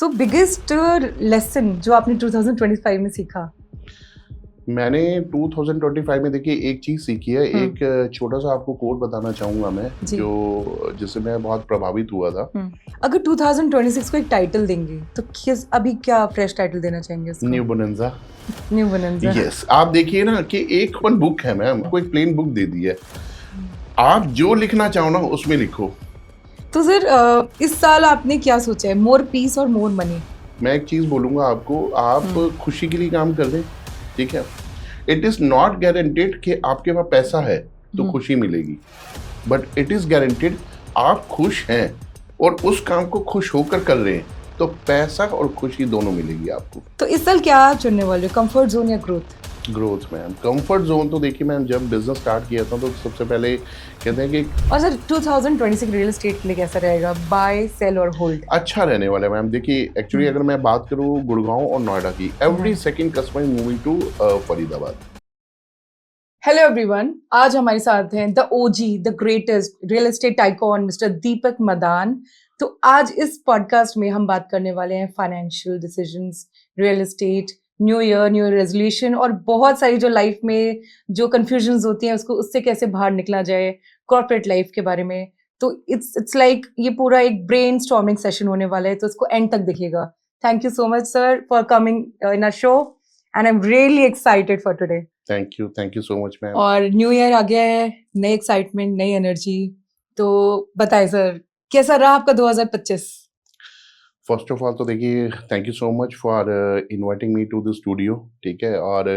सो biggest lesson जो आपने 2025 में सीखा? मैंने 2025 में देखिए एक चीज़ सीखी है। एक छोटा सा आपको कोट बताना चाहूँगा मैं, जी। जिससे मैं बहुत प्रभावित हुआ था। अगर 2026 को एक टाइटल देंगे तो किस अभी क्या फ्रेश टाइटल देना चाहेंगे उसको? New bonanza. New bonanza. Yes, आप देखिए ना कि एक ओपन बुक है मैम, आपको एक प्लेन बुक दे दी है। आप जो लिखना चाहो ना उसमें लिखो। तो सर इस साल आपने क्या सोचा है? मोर पीस और मोर मनी? मैं एक चीज़ बोलूँगा आपको, आप खुशी के लिए काम कर दें, ठीक है? इट इज़ नॉट गारंटीड कि आपके पास पैसा है तो खुशी मिलेगी, बट इट इज़ गारंटीड आप खुश हैं और उस काम को खुश होकर कर रहे हैं तो पैसा और खुशी दोनों मिलेगी आपको। तो इस साल क्या चुनने वाले हो, कंफर्ट जोन या growth? Growth ma'am, comfort zone तो देखिए मैम, जब बिजनेस स्टार्ट किया था तो सबसे पहले कहते हैं कि और सर 2026 रियल एस्टेट के लिए कैसा रहेगा? बाय, सेल और होल्ड? अच्छा रहने वाला है मैम। देखिए एक्चुअली अगर मैं बात करूँ गुड़गांव और नोएडा की, every second customer moving to Faridabad. Hello everyone, आज हमारे साथ हैं the OG, the greatest real estate icon mister Deepak Madan. तो आज इस पॉडकास्ट में हम बात करने वाले हैं financial decisions, real estate, new year resolution और बहुत सारी जो लाइफ में जो कंफ्यूजन्स होती हैं उसको उससे कैसे बाहर निकला जाए, कॉर्पोरेट लाइफ के बारे में। तो इट्स लाइक ये पूरा एक ब्रेन स्टॉर्मिंग सेशन होने वाला है, तो इसको एंड तक देखिएगा। Thank you so much sir for coming in our show and I am really excited for today. Thank you so much ma'am. और न्यू ईयर आ गया है, नई एक्साइटमेंट, नई एनर्जी। तो बताइए सर, कैसा रहा आपका 2025? फर्स्ट ऑफ ऑल तो देखिए thank you so much for inviting me to the studio, ठीक है। और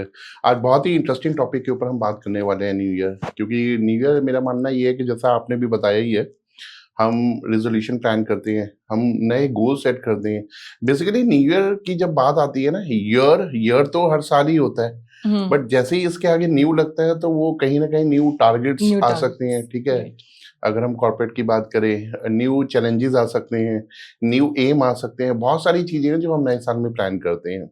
आज बहुत ही इंटरेस्टिंग टॉपिक के ऊपर हम बात करने वाले हैं, न्यू ईयर। क्योंकि न्यू ईयर मेरा मानना ये है कि जैसा आपने भी बताया ही है, हम रेजोल्यूशन प्लान करते हैं, हम नए गोल सेट करते हैं। बेसिकली न्यू ईयर की जब बात आती है ना, ईयर तो हर साल ही होता है, बट जैसे ही इसके आगे न्यू लगता है तो वो कहीं ना कहीं न्यू टारगेट्स आ सकते हैं, ठीक है। अगर हम कॉर्पोरेट की बात करें, न्यू चैलेंजेस आ सकते हैं, न्यू एम आ सकते हैं, बहुत सारी चीजें हैं जो हम नए साल में प्लान करते हैं।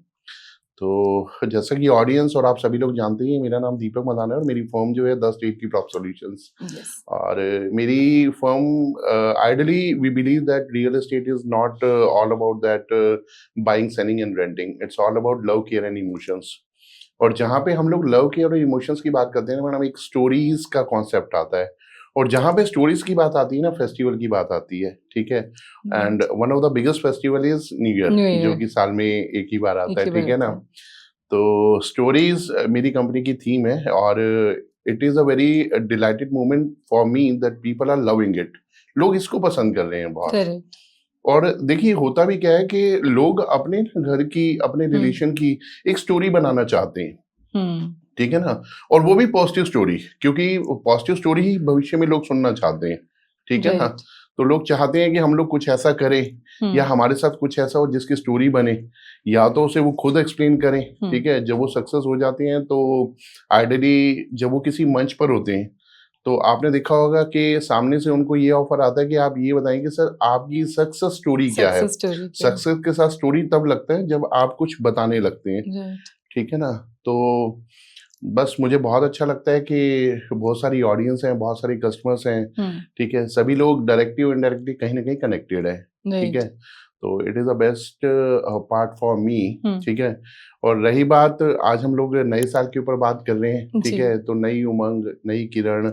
तो जैसा कि ऑडियंस और आप सभी लोग जानते हैं, मेरा नाम दीपक मदान है और मेरी फर्म जो है द स्टेट की टॉप सॉल्यूशंस। और मेरी firm ideally we believe that real estate is not all about that buying, selling and renting. It's all about love, care and emotions. और जहाँ पे हम लोग लव, केयर और इमोशंस की बात करते हैं ना मैडम, एक स्टोरीज का कॉन्सेप्ट आता है। और जहाँ पे स्टोरीज की बात आती है ना, फेस्टिवल की बात आती है, ठीक है। And one of the biggest festival is new year, जो कि साल में एक ही बार आता है, ठीक है ना। तो स्टोरीज मेरी कंपनी की थीम है और it is a very delighted moment for me that people are loving it. लोग इसको पसंद कर रहे हैं बहुत। और देखिए होता भी क्या है कि लोग अपने घर की, अपने रिलेशन की एक स्टोरी बनाना चाहते हैं, ठीक है ना। और वो भी पॉजिटिव स्टोरी, क्योंकि पॉजिटिव स्टोरी ही भविष्य में लोग सुनना चाहते हैं, ठीक है ना। तो लोग चाहते हैं कि हम लोग कुछ ऐसा करें या हमारे साथ कुछ ऐसा हो जिसकी स्टोरी बने, या तो उसे वो खुद एक्सप्लेन करें, ठीक है। जब वो सक्सेस हो जाते हैं तो आइडियली जब वो किसी मंच पर होते हैं तो आपने देखा होगा कि सामने से उनको ये ऑफर आता है कि आप ये बताएं कि सर आपकी सक्सेस स्टोरी क्या है। सक्सेस के साथ स्टोरी तब लगता है जब आप कुछ बताने लगते हैं, ठीक है ना। तो बस मुझे बहुत अच्छा लगता है कि बहुत सारी ऑडियंस है, बहुत सारी कस्टमर्स हैं, ठीक है। सभी लोग डायरेक्टली और इनडायरेक्टली कहीं ना कहीं कनेक्टेड है, ठीक है। तो it is the best part for me, ठीक है। और रही बात, आज हम लोग नए साल के ऊपर बात कर रहे हैं, ठीक है। तो नई उमंग, नई किरण,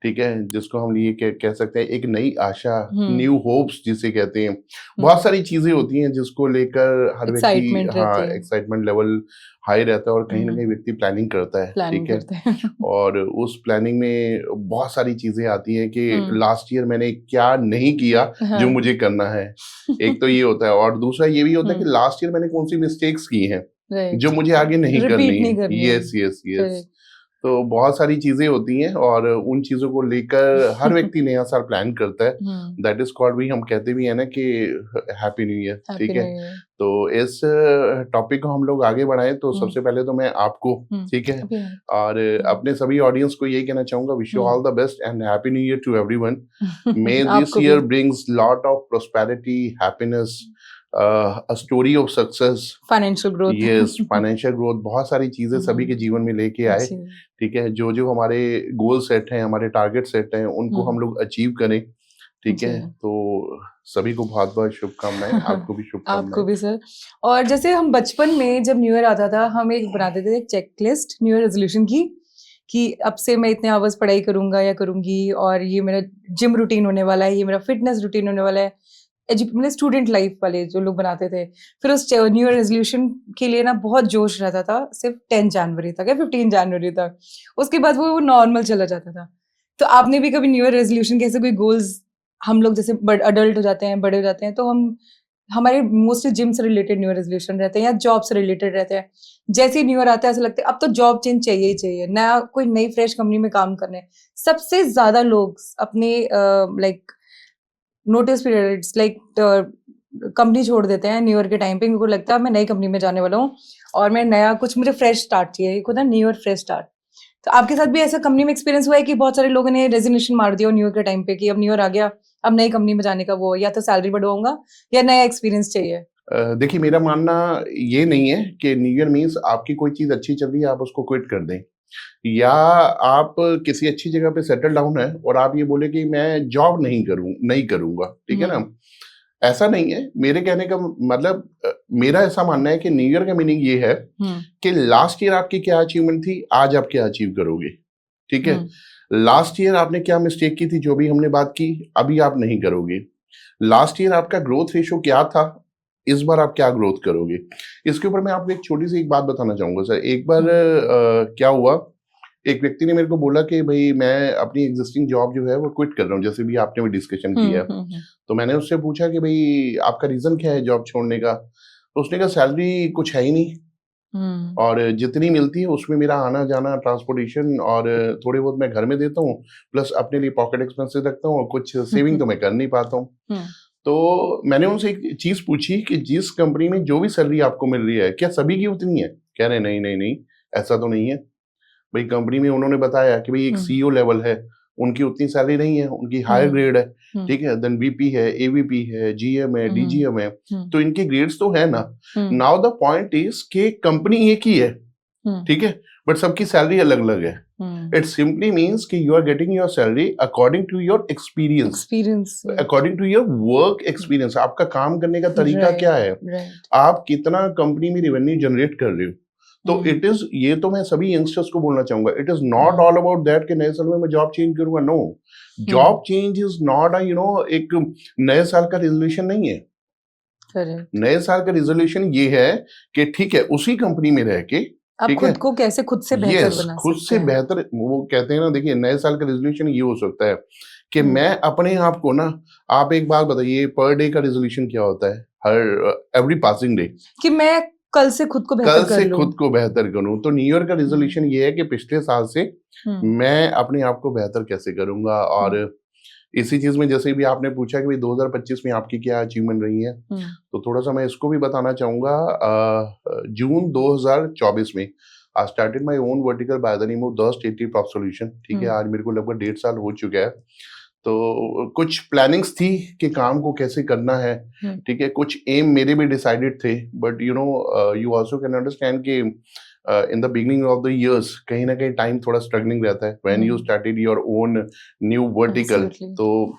ठीक है, जिसको हम ये कह सकते हैं एक नई आशा, न्यू होप्स जिसे कहते हैं। बहुत सारी चीजें होती हैं जिसको लेकर हर व्यक्ति, हाँ, एक्साइटमेंट लेवल हाई रहता है और कहीं ना कहीं व्यक्ति प्लानिंग करता है, ठीक है। और उस प्लानिंग में बहुत सारी चीजें आती हैं कि लास्ट ईयर मैंने क्या नहीं किया जो मुझे करना है, एक तो ये होता है। और दूसरा ये भी होता है कि लास्ट ईयर मैंने कौन सी मिस्टेक्स की हैं जो मुझे आगे नहीं करनी है। Yes yes yes. तो बहुत सारी चीजें होती हैं और उन चीजों को लेकर हर व्यक्ति नया साल प्लान करता है। दैट इज कॉल्ड, भी हम कहते भी है ना कि हैप्पी न्यू ईयर, ठीक है। तो इस टॉपिक को हम लोग आगे बढ़ाएं तो सबसे पहले तो मैं आपको, ठीक है, और अपने सभी ऑडियंस को यही कहना चाहूंगा, wish you all the best and happy new year to everyone. May this year brings lot of prosperity, happiness, a story of success, financial growth, yes, financial growth, बहुत सारी चीजें सभी के जीवन में लेके आए, ठीक है। जो जो हमारे गोल सेट हैं, हमारे टारगेट सेट हैं, उनको हम लोग अचीव करें। ठीक है? जी। तो सभी को बहुत-बहुत शुभकामनाएँ, आपको भी आपको शुभकामनाएँ। भी सर। और जैसे हम बचपन में जब न्यू ईयर आता था, हम एक बनाते थे एक चेकलिस्ट न्यू ईयर रेज़ोल्यूशन की, कि अब से मैं इतने आवर्स पढ़ाई करूँगा या करूँगी और ये मेरा जिम रूटीन होने वाला है, ये मेरा फिटनेस रूटीन होने वाला है। मतलब स्टूडेंट लाइफ वाले जो लोग बनाते थे। फिर उस न्यू ईयर रेज़ोल्यूशन के लिए ना बहुत जोश रहता था, सिर्फ़ 10 जनवरी तक या 15 जनवरी तक। उसके बाद वो नॉर्मल चला जाता था। तो आपने भी कभी न्यू ईयर रेज़ोल्यूशन के ऐसे कोई गोल्स, हम लोग जैसे अडल्ट हो जाते हैं, बड़े हो जाते हैं, तो हम हमारे मोस्टली जिम से रिलेटेड न्यू ईयर रेज़ोल्यूशन रहते हैं या जॉब से रिलेटेड रहते हैं। जैसे ही न्यू ईयर आता है ऐसा लगता है अब तो जॉब चेंज चाहिए ही चाहिए, नया कोई नई फ्रेश कंपनी में काम करना है। सबसे ज़्यादा लोग अपने like notice periods like company छोड़ देते हैं न्यू ईयर के टाइम पे। मेरे को लगता है मैं नई कंपनी में जाने वाला हूँ और मैं नया कुछ, मुझे फ्रेश स्टार्ट चाहिए, एक होता है न्यू ईयर फ्रेश स्टार्ट। तो आपके साथ भी ऐसा कंपनी में एक्सपीरियंस हुआ है कि बहुत सारे लोगों ने रेजिग्नेशन मार दिया न्यू ईयर के टाइम पे कि अब न्यू ईयर आ गया, अब नई कंपनी में जाने का वो या तो सैलरी बढ़वाऊंगा या नया एक्सपीरियंस चाहिए? देखिए मेरा मानना ये नहीं है कि न्यू ईयर मीन्स आपकी कोई चीज़ अच्छी चल रही है, आप उसको क्विट कर दें। या आप किसी अच्छी जगह पे सेटल डाउन है और आप ये बोले कि मैं जॉब नहीं करूँगा, ठीक है ना? ऐसा नहीं है, मेरे कहने का मतलब मेरा ऐसा मानना है कि न्यू ईयर का मीनिंग ये है कि लास्ट ईयर आपकी क्या अचीवमेंट थी, आज आप क्या अचीव करोगे, ठीक है? लास्ट ईयर आपने क्या मिस्टेक की थी, जो भी हमने बात की, अभी आप नहीं करोगे। लास्ट ईयर आपका ग्रोथ रेशियो क्या था, इस बार आप क्या ग्रोथ करोगे? इसके ऊपर मैं आपको एक छोटी-सी एक बात बताना चाहूँगा सर। एक बार क्या हुआ, एक व्यक्ति ने मेरे को बोला कि भई मैं अपनी एक्जिस्टिंग जॉब जो है वो क्विट कर रहा हूँ, जैसे भी आपने भी डिस्कशन किया। तो मैंने उससे पूछा कि भई आपका रीज़न क्या है जॉब छोड़ने का? तो उसने कहा सैलरी कुछ है ही नहीं और जितनी मिलती है उसमें मेरा आना-जाना, ट्रांसपोर्टेशन और थोड़े बहुत मैं घर में देता हूँ, प्लस अपने लिए पॉकेट एक्सपेंसेस रखता हूँ और कुछ सेविंग तो मैं कर नहीं पाता हूँ। तो मैंने उनसे एक चीज़ पूछी कि जिस कंपनी में जो भी सैलरी आपको मिल रही है, क्या सभी की उतनी है? कह रहे नहीं, नहीं, नहीं, ऐसा तो नहीं है। भई कंपनी में उन्होंने बताया कि भई एक सीईओ लेवल है, उनकी उतनी सैलरी नहीं है, उनकी हायर ग्रेड है, ठीक है? देन वीपी है, एवीपी है, जीएम है, डीजीएम है, तो इनके ग्रेड्स तो है ना। नाउ द पॉइंट इज़ कि कंपनी एक ही है, ठीक है? बट सबकी सैलरी अलग-अलग है। It simply means कि you are getting your salary according to your experience, according to your work experience. आपका काम करने का तरीका क्या है? आप कितना कंपनी में रेवेन्यू जनरेट कर रहे हो? तो इट इज, ये तो मैं सभी यंगस्टर्स को बोलना चाहूंगा, it is not all about that कि नए साल में मैं जॉब चेंज करूंगा। No, job change is not एक नए साल का रेजोल्यूशन नहीं है। नए साल का रेजोल्यूशन ये है कि ठीक है उसी कंपनी में रह के आप खुद को कैसे खुद से बेहतर बना खुद सकते से हैं। बेहतर, वो कहते हैं ना, देखिए नए साल का रेजोल्यूशन ये हो सकता है कि मैं अपने आप को ना, आप एक बात बताइए, पर डे का रेजोल्यूशन क्या होता है? हर एवरी पासिंग डे कि मैं कल से खुद को बेहतर कर लूं। खुद को बेहतर करूं। तो न्यू ईयर का रेजोल्यूशन ये है कि पिछले साल से मैं अपने आप को बेहतर कैसे करूंगा। और इसी चीज में जैसे भी आपने पूछा कि भाई 2025 में आपकी क्या अचीवमेंट रही है, तो थोड़ा सा मैं इसको भी बताना चाहूंगा। जून 2024 में आई started my own vertical by the name of the state prop solution, ठीक है? आज मेरे को लगभग 1.5 साल हो चुका है। तो कुछ प्लानिंग्स थी कि काम को कैसे करना है, ठीक है? कुछ एम मेरे भी डिसाइडेड थे, but you know you also can understand कि in the beginning of the years कहीं ना कहीं टाइम थोड़ा स्ट्रगलिंग रहता है when you started your own new vertical. तो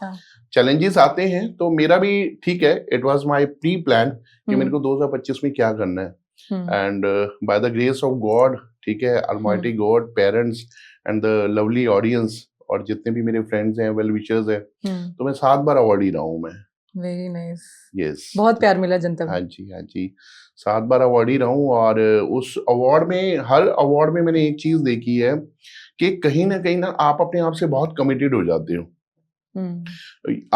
चैलेंजेस आते हैं, तो मेरा भी ठीक है, it was my pre plan कि मेरे को 2025 में क्या करना है। And by the grace of God, ठीक है, almighty God, parents and the lovely audience और जितने भी मेरे फ्रेंड्स हैं, वेल विशर्स हैं, तो मैं 7 बार अवार्ड ही रहा हूँ मैं। Very nice. यस, बहुत प्यार मिला जनता को। हाँ जी, हाँ जी, 7 बार अवार्ड ही रहा हूँ। और उस अवार्ड में, हर अवार्ड में मैंने एक चीज देखी है कि कहीं ना आप अपने आप से बहुत कमिटेड हो जाते हो।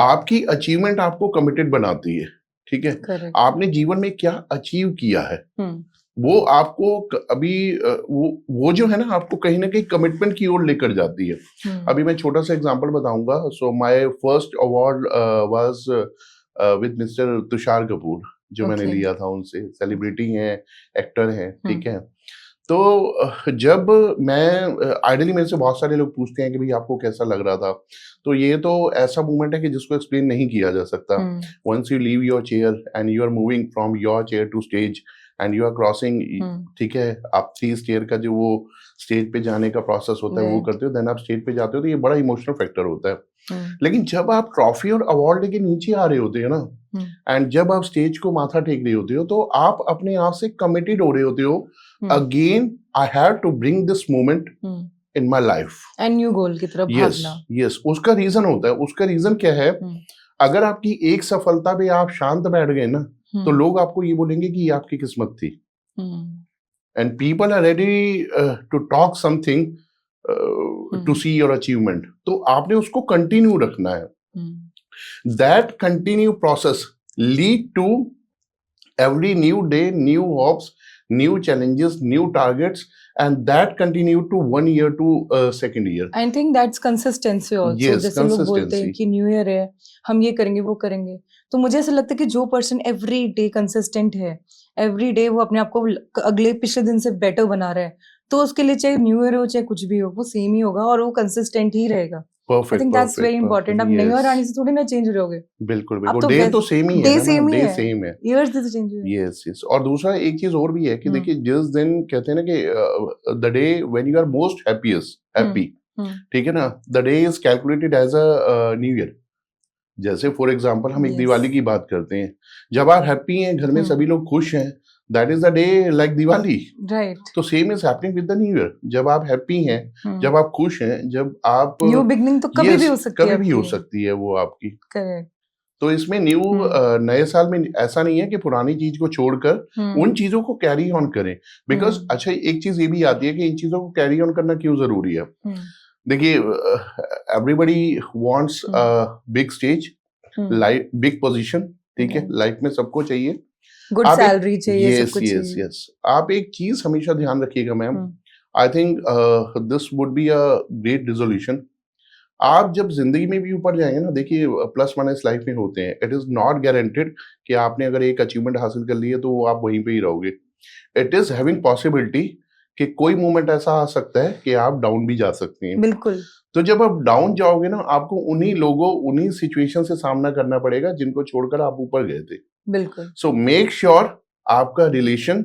आपकी अचीवमेंट आपको कमिटेड बनाती है, ठीक है? Correct. आपने जीवन में क्या अचीव किया है, वो आपको अभी वो जो है ना, आपको कहीं ना कहीं कमिटमेंट की ओर लेकर जाती है। अभी मैं छोटा सा एग्जांपल बताऊंगा। So my first award was with mister Tushar Kapoor, जो मैंने लिया था उनसे। सेलिब्रिटी हैं, एक्टर हैं, ठीक है? तो जब मैं आइडियली, मेरे से बहुत सारे लोग पूछते हैं कि भाई आपको कैसा लग रहा था, तो ये तो ऐसा मूवमेंट है कि जिसको एक्सप्लेन नहीं किया जा सकता। Once you leave your chair and you are moving from your chair to stage, and you are crossing, hmm, ठीक है, आप 3 स्टेयर का जो वो स्टेज पे जाने का प्रोसेस होता है वो right, करते हो, देन आप स्टेज पे जाते हो, तो ये बड़ा इमोशनल फैक्टर होता है। हम्म, लेकिन जब आप ट्रॉफी और अवार्ड लेके नीचे आ रहे होते हो ना, हम्म, एंड जब आप स्टेज को माथा टेक रहे होते हो, तो आप अपने आप से कमिटेड हो रहे होते हो, hmm, again I have to bring this moment hmm, in my life. And new goal की तरफ यस, भागना। यस, उसका रीजन होता है। उसका रीजन क्या है? हम्म, अगर आपकी एक सफलता पे आप शांत बैठ गए ना, तो हम्म, लोग आपको ये बोलेंगे कि ये आपकी किस्मत थी, hmm, and people are ready to talk something to hmm, see your achievement. तो आपने उसको कंटिन्यू रखना है। Hmm, that continue process lead to every new day, new hopes, new challenges, new targets, and that continue to 1 year to second year. I think that's consistency also. Yes, जैसे लोग बोलते हैं consistency. कि new year है, हम ये करेंगे वो करेंगे, तो मुझे ऐसा लगता है कि जो पर्सन एवरी डे कंसिस्टेंट है, एवरी डे वो अपने आप को अगले पिछले दिन से बेटर बना रहा है, तो उसके लिए चाहे न्यू ईयर हो चाहे कुछ भी हो, वो सेम ही होगा और वो कंसिस्टेंट ही रहेगा। आई Perfect, think that's very perfect, important. perfect. अब नई ईयर Yes. आने से थोड़ी ना चेंज रहोगे, बिल्कुल अब बिल्कुल, तो डे तो सेम ही है डे ना, सेम ही डे है, सेम है। ईयर्स से चेंज हुए। यस यस, और दूसरा एक चीज और भी है कि हम्म, देखिए, जिस दिन कहते हैं ना कि the day when you are most happy, hmm, ठीक है ना, the day is calculated as a new year. जैसे फॉर एग्जांपल हम एक यस, दिवाली की बात करते हैं, जब आप हैप्पी हैं, घर में हम्म, सभी लोग खुश हैं, that is the day like Diwali. Right, तो same is happening with the new year. जब आप हैप्पी हैं, जब आप खुश हैं, जब आप, न्यू बिगनिंग तो कभी भी यस, हो सकती है कभी भी हो आपकी। सकती है वो आपकी। करेक्ट। तो इसमें न्यू नए साल में ऐसा नहीं है कि पुरानी चीज को छोड़कर उन हम्म, चीजों को कैरी ऑन करें। बिकॉज हम्म, अच्छा, एक चीज ये भी आती है कि इन चीजों को कैरी ऑन करना क्यों जरूरी है। हम्म, देखिए, everybody wants a big stage, hmm, life, big position, ठीक है, राइट, लाइफ में सबको चाहिए। गुड आप एक, सैलरी चाहिए, सब यस कुछ यस चाहिए। यस, आप एक चीज हमेशा ध्यान रखिएगा ma'am. Hmm, I think this would be a great resolution. आप जब जिंदगी में भी ऊपर जाएंगे ना, देखिए, प्लस माइनस लाइफ में होते हैं। इट इज नॉट गारंटेड कि आपने अगर एक अचीवमेंट हासिल कर लिया तो वो आप वहीं पे ही रहोगे। इट इज हैविंग पॉसिबिलिटी कि कोई मोमेंट ऐसा आ सकता है कि आप डाउन भी जा सकते हैं। बिल्कुल, तो जब आप डाउन जाओगे ना, आपको उन्हीं लोगों, उन्हीं सिचुएशन से सामना करना पड़ेगा जिनको छोड़कर आप ऊपर गए थे। बिल्कुल। सो मेक श्योर आपका रिलेशन,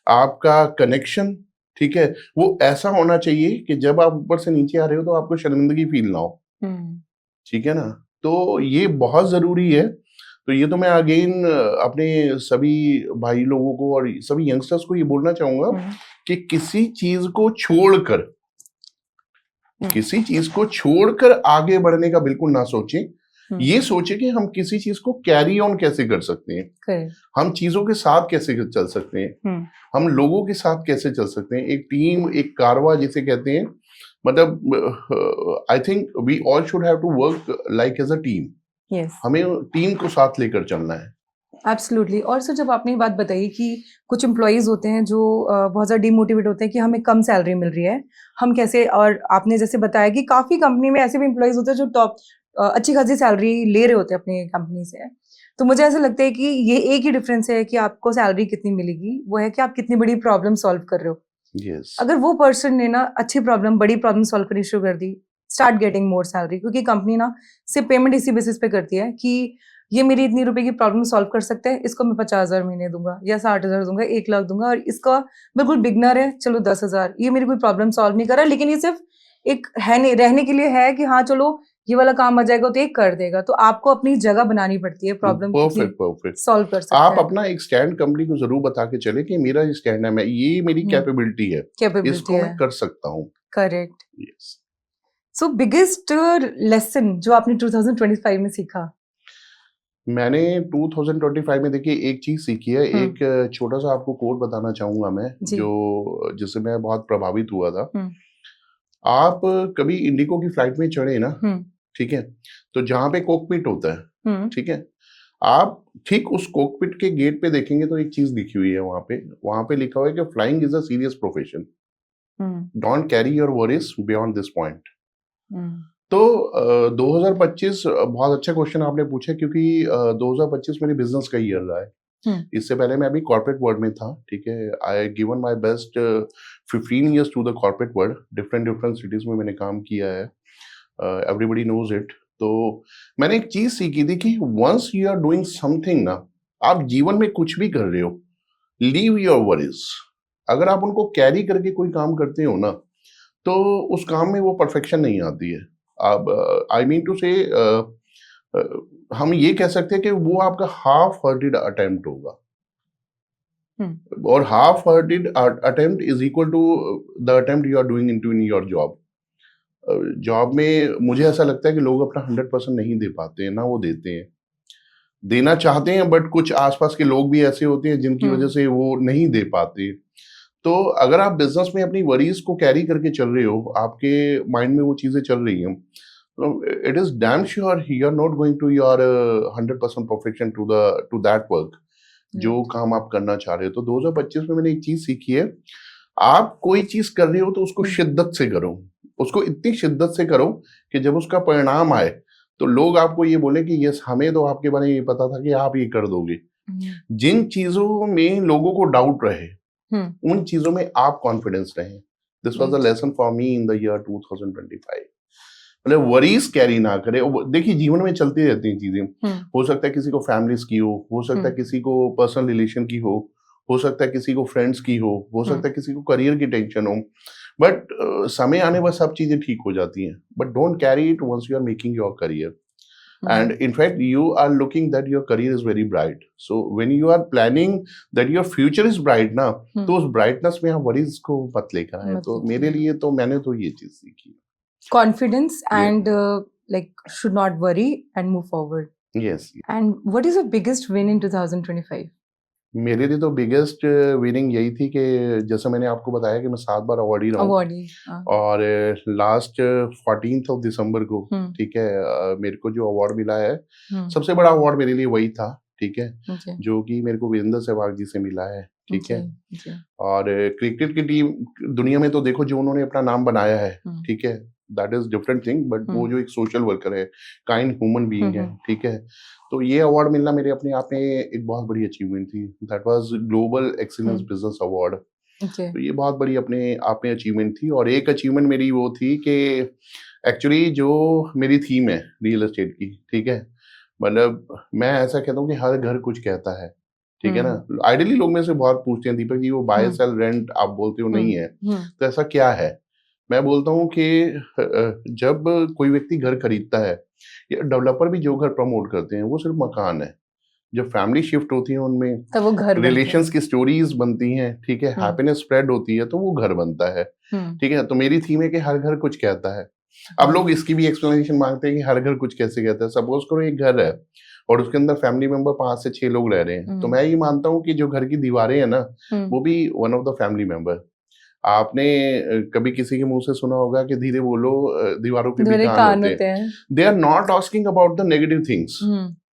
आपका कनेक्शन, ठीक है, वो ऐसा होना चाहिए कि जब आप ऊपर से नीचे आ रहे हो तो आपको शर्मिंदगी फील ना हो। हम्म, ठीक है ना? तो ये बहुत ज़रूरी है। तो ये तो मैं अगेन अपने सभी भाई लोगों को और सभी यंगस्टर्स को ये बोलना चाहूँगा हम्म, कि किसी चीज़ को छोड़कर, हम्म, किसी चीज़ को छोड़कर आगे बढ़ने का बिल्कुल ना सोचें। हम्म, ये सोचें कि हम किसी चीज़ को कैरी ऑन कैसे कर सकते हैं, करेक्ट, हम चीज़ों के साथ कैसे चल सकते हैं, हम्म, हम लोगों के साथ कैसे चल सकते हैं, एक टीम, एक कारवां जिसे कहते हैं। मतलब I think we all should have to work like as a team. Yes, हमें टीम को साथ लेकर चलना है। एब्सोल्युटली। और सर, जब आपने ये बात बताई कि कुछ एम्प्लॉइज होते हैं जो बहुत ज़्यादा डिमोटिवेट होते हैं कि हमें कम सैलरी मिल रही है, हम कैसे, और आपने जैसे बताया कि काफ़ी कंपनी में ऐसे भी एम्प्लॉइज होते हैं जो टॉप अच्छी खासी सैलरी ले रहे होते हैं अपनी कंपनी से। तो मुझे ऐसा लगता है कि ये एक ही डिफरेंस है कि आपको सैलरी कितनी मिलेगी, वो है कि आप कितनी बड़ी प्रॉब्लम सॉल्व कर रहे हो। यस, अगर वो पर्सन ने ना अच्छी प्रॉब्लम, बड़ी प्रॉब्लम सॉल्व करनी शुरू कर दी, स्टार्ट गेटिंग मोर सैलरी, क्योंकि कंपनी ना सिर्फ पेमेंट इसी बेसिस पे करती है कि ये मेरी इतनी रुपए की प्रॉब्लम सॉल्व कर सकते हैं, इसको मैं 50,000 महीने दूंगा या 60,000 दूंगा, 1 लाख दूंगा, और इसका बिल्कुल बिगनर है, चलो 10,000, ये मेरी कोई प्रॉब्लम सॉल्व नहीं कर रहा, लेकिन ये सिर्फ एक है, नहीं रहने के लिए है कि हाँ चलो ये वाला काम आ जाएगा तो ये कर देगा। तो आपको अपनी जगह बनानी पड़ती है, प्रॉब्लम कितनी परफेक्ट परफेक्ट। सॉल्व कर सकते आप हैं। अपना एक स्टैंड कंपनी को जरूर बता के चले कि मेरा ये स्टैंड है, मैं, ये मेरी कैपेबिलिटी है, कैपेबिलिटी इसको है, मैं कर सकता हूँ। करेक्ट। यस। सो बिगेस्ट लेसन जो आपने 2025 में सीखा? मैंने 2025 में देखिए एक चीज सीखी है। हम्म, एक छोटा सा आपको कोट बताना चाहूंगा मैं, जी, जो जिससे मैं बहुत प्रभावित हुआ था। हम्म, आप कभी इंडिगो की फ्लाइट में चढ़े ना, हम्म, ठीक है, तो जहाँ पे कॉकपिट होता है, हम्म, ठीक है, आप ठीक उस कॉकपिट के गेट पे देखेंगे तो एक चीज लिखी हुई है वहां पे लिखा हुआ है कि flying is a serious profession, hmm, don't carry your worries beyond this point. Hmm, तो 2025 बहुत अच्छा क्वेश्चन आपने पूछा, क्योंकि 2025 मेरे बिजनेस का ईयर रहा है। हम्म, इससे पहले मैं अभी कॉर्पोरेट वर्ल्ड में था, ठीक है, I given my best 15 years to the corporate world. Different different cities में मैंने काम किया है, एवरीबडी नोज इट। तो मैंने एक चीज सीखी थी कि once you are doing something ना, आप जीवन में कुछ भी कर रहे हो, लीव योर वरीज। अगर आप उनको कैरी करके कोई काम करते हो ना, तो उस काम में वो परफेक्शन नहीं आती है। अब आई मीन टू से हम ये कह सकते हैं कि वो आपका हाफ हार्टेड अटेम्प्ट होगा, और half hearted attempt is equal to the attempt you are doing in your job. Job में मुझे ऐसा लगता है कि लोग अपना 100% नहीं दे पाते हैं, ना वो देते हैं, देना चाहते हैं, बट कुछ आसपास के लोग भी ऐसे होते हैं जिनकी वजह से वो नहीं दे पाते। तो अगर आप बिजनेस में अपनी वरीज को कैरी करके चल रहे हो, आपके माइंड में वो चीजें चल रही हैं, it is damn sure you are not going to your 100% perfection to that work जो काम आप करना चाह रहे हो। तो 2025 में मैंने एक चीज सीखी है, आप कोई चीज कर रहे हो तो उसको शिद्दत से करो, उसको इतनी शिद्दत से करो कि जब उसका परिणाम आए तो लोग आपको ये बोले कि यस, हमें तो आपके बारे में ये पता था कि आप ये कर दोगे। जिन चीजों में लोगों को डाउट रहे, उन चीजों में आप कॉन्फिडेंस रहे। This was the lesson for me in the year 2025। मतलब वरीज कैरी ना करे। देखिए, जीवन में चलती रहती हैं चीजें। हो सकता है किसी को फैमिलीज की हो सकता है किसी को पर्सनल रिलेशन की हो सकता है किसी को फ्रेंड्स की हो सकता है किसी को करियर की टेंशन हो, बट समय आने पर सब चीजें ठीक हो जाती हैं। But don't carry it once you are making your career, and in fact you are looking that your career is very bright, so when you are planning that your future is bright ना, तो उस brightness में आप worries को मत लेकर आए। तो मेरे लिए तो मैंने तो ये चीज सीखी, confidence and like should not worry and move forward. yes। And what is your biggest win in 2025? मेरे लिए तो बिगेस्ट विनिंग यही थी कि जैसे मैंने आपको बताया कि मैं 7 बार अवार्डी रहा हूँ, और लास्ट 14 दिसंबर को, ठीक है, मेरे को जो अवार्ड मिला है, सबसे बड़ा अवार्ड मेरे लिए वही था, ठीक है, जो कि मेरे को वीरेंद्र सहवाग जी से मिला है, ठीक है। और क्रिकेट की टीम दुनिया में तो देखो जो उन्होंने अपना नाम बनाया है, ठीक है, that is different thing, but वो जो एक सोशल वर्कर है, काइंड ह्यूमन बीइंग है, ठीक है, तो ये अवार्ड मिलना मेरे अपने आप में एक बहुत बड़ी अचीवमेंट थी। That was global excellence business award. तो ये बहुत बड़ी अपने आप में अचीवमेंट थी। और एक अचीवमेंट मेरी वो थी कि एक्चुअली जो मेरी थीम है रियल एस्टेट की, ठीक है, मतलब मैं ऐसा कहता हूँ कि हर घर कुछ कहता है, ठीक है ना। आइडियली लोग मेरे से बहुत पूछते हैं, दीपक जी वो बाय सेल रेंट आप बोलते हो नहीं है, तो ऐसा क्या है। मैं बोलता हूँ कि जब कोई व्यक्ति घर खरीदता है, या डेवलपर भी जो घर प्रमोट करते हैं, वो सिर्फ मकान है। जब फैमिली शिफ्ट होती है उनमें तो वो घर रिलेशंस की स्टोरीज बनती हैं, ठीक है, हैप्पीनेस स्प्रेड होती है, तो वो घर बनता है, ठीक है। तो मेरी थीम है कि हर घर कुछ कहता है। अब लोग इसकी भी एक्सप्लेनेशन मांगते हैं कि हर घर कुछ कैसे कहता है। सपोज करो एक घर है और उसके अंदर फैमिली मेंबर 5 से 6 लोग रह रहे हैं, तो मैं ये मानता हूँ कि जो घर की दीवारें हैं ना, वो भी one of the family member. आपने कभी किसी के मुंह से सुना होगा कि धीरे बोलो दीवारों के भी कान होते हैं। They are not asking about the negative things,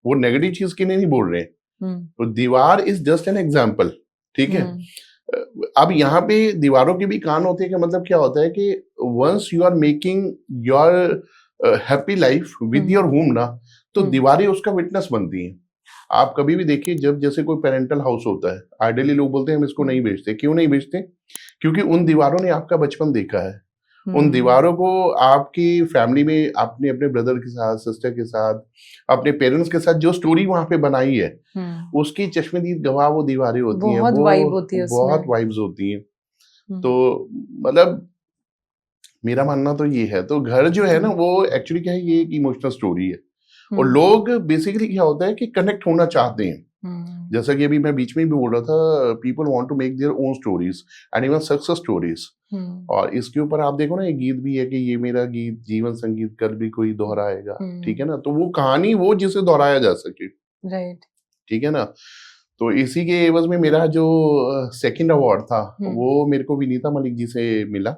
वो नेगेटिव चीज के लिए नहीं बोल रहे। तो दीवार इज जस्ट एन एग्जाम्पल, ठीक है। अब यहाँ पे दीवारों के भी कान होते हैं का मतलब क्या होता है कि once you are making your happy life with your home ना, तो दीवारें उसका विटनेस बनती हैं। आप कभी भी देखिए, जब जैसे कोई पेरेंटल हाउस होता है, आइडियली लोग बोलते हैं हम इसको नहीं बेचते। क्यों नहीं बेचते? क्योंकि उन दीवारों ने आपका बचपन देखा है। उन दीवारों को आपकी फैमिली में आपने अपने ब्रदर के साथ, सिस्टर के साथ, अपने पेरेंट्स के साथ जो स्टोरी वहां पे बनाई है, उसकी चश्मदीद गवाह वो दीवारें होती हैं। बहुत वाइब होती है, बहुत वाइब्स होती हैं। तो मतलब मेरा मानना तो ये है। तो घर जो है ना, वो एक्चुअली क्या है, ये एक इमोशनल स्टोरी है। और लोग बेसिकली क्या होता है कि कनेक्ट होना चाहते हैं। जैसा कि अभी मैं बीच में भी बोल रहा था, people want to make their own stories and even success stories. और इसके ऊपर आप देखो ना, एक गीत भी है कि ये मेरा गीत जीवन संगीत कर भी कोई दोहराएगा, ठीक है ना। तो वो कहानी वो जिसे दोहराया जा सके, राइट, ठीक है ना। तो इसी के एवज में मेरा जो सेकंड अवार्ड था, वो मेरे को विनीता मलिक जी से मिला।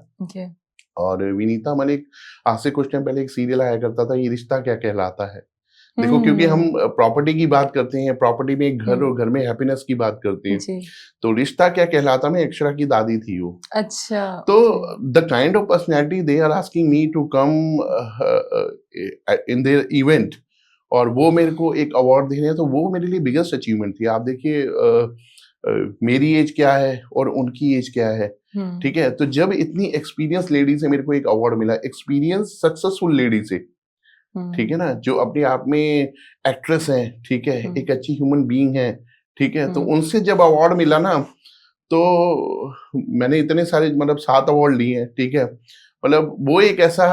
और विनीता मलिक आज से कुछ टाइम पहले एक सीरियल आया करता था, ये रिश्ता क्या कहलाता है। देखो, क्योंकि हम प्रॉपर्टी की बात करते हैं, प्रॉपर्टी में एक घर और घर में हैप्पीनेस की बात करते हैं, तो रिश्ता क्या कहलाता में अक्षरा की दादी थी वो। अच्छा। तो the kind of personality they are asking me to come in their event, और वो मेरे को एक अवार्ड दे रहे हैं, तो वो मेरे लिए बिगेस्ट अचीवमेंट थी। आप देखिए मेरी एज क्या है और उनकी एज क्या है, ठीक है। तो जब इतनी एक्सपीरियंस लेडी से मेरे को एक अवार्ड मिला, एक्सपीरियंस सक्सेसफुल लेडी से, ठीक है ना, जो अपने आप में एक्ट्रेस है, ठीक है, एक अच्छी ह्यूमन बीइंग है, ठीक है, तो उनसे जब अवार्ड मिला ना, तो मैंने इतने सारे मतलब 7 अवार्ड लिए हैं, ठीक है? मतलब वो एक ऐसा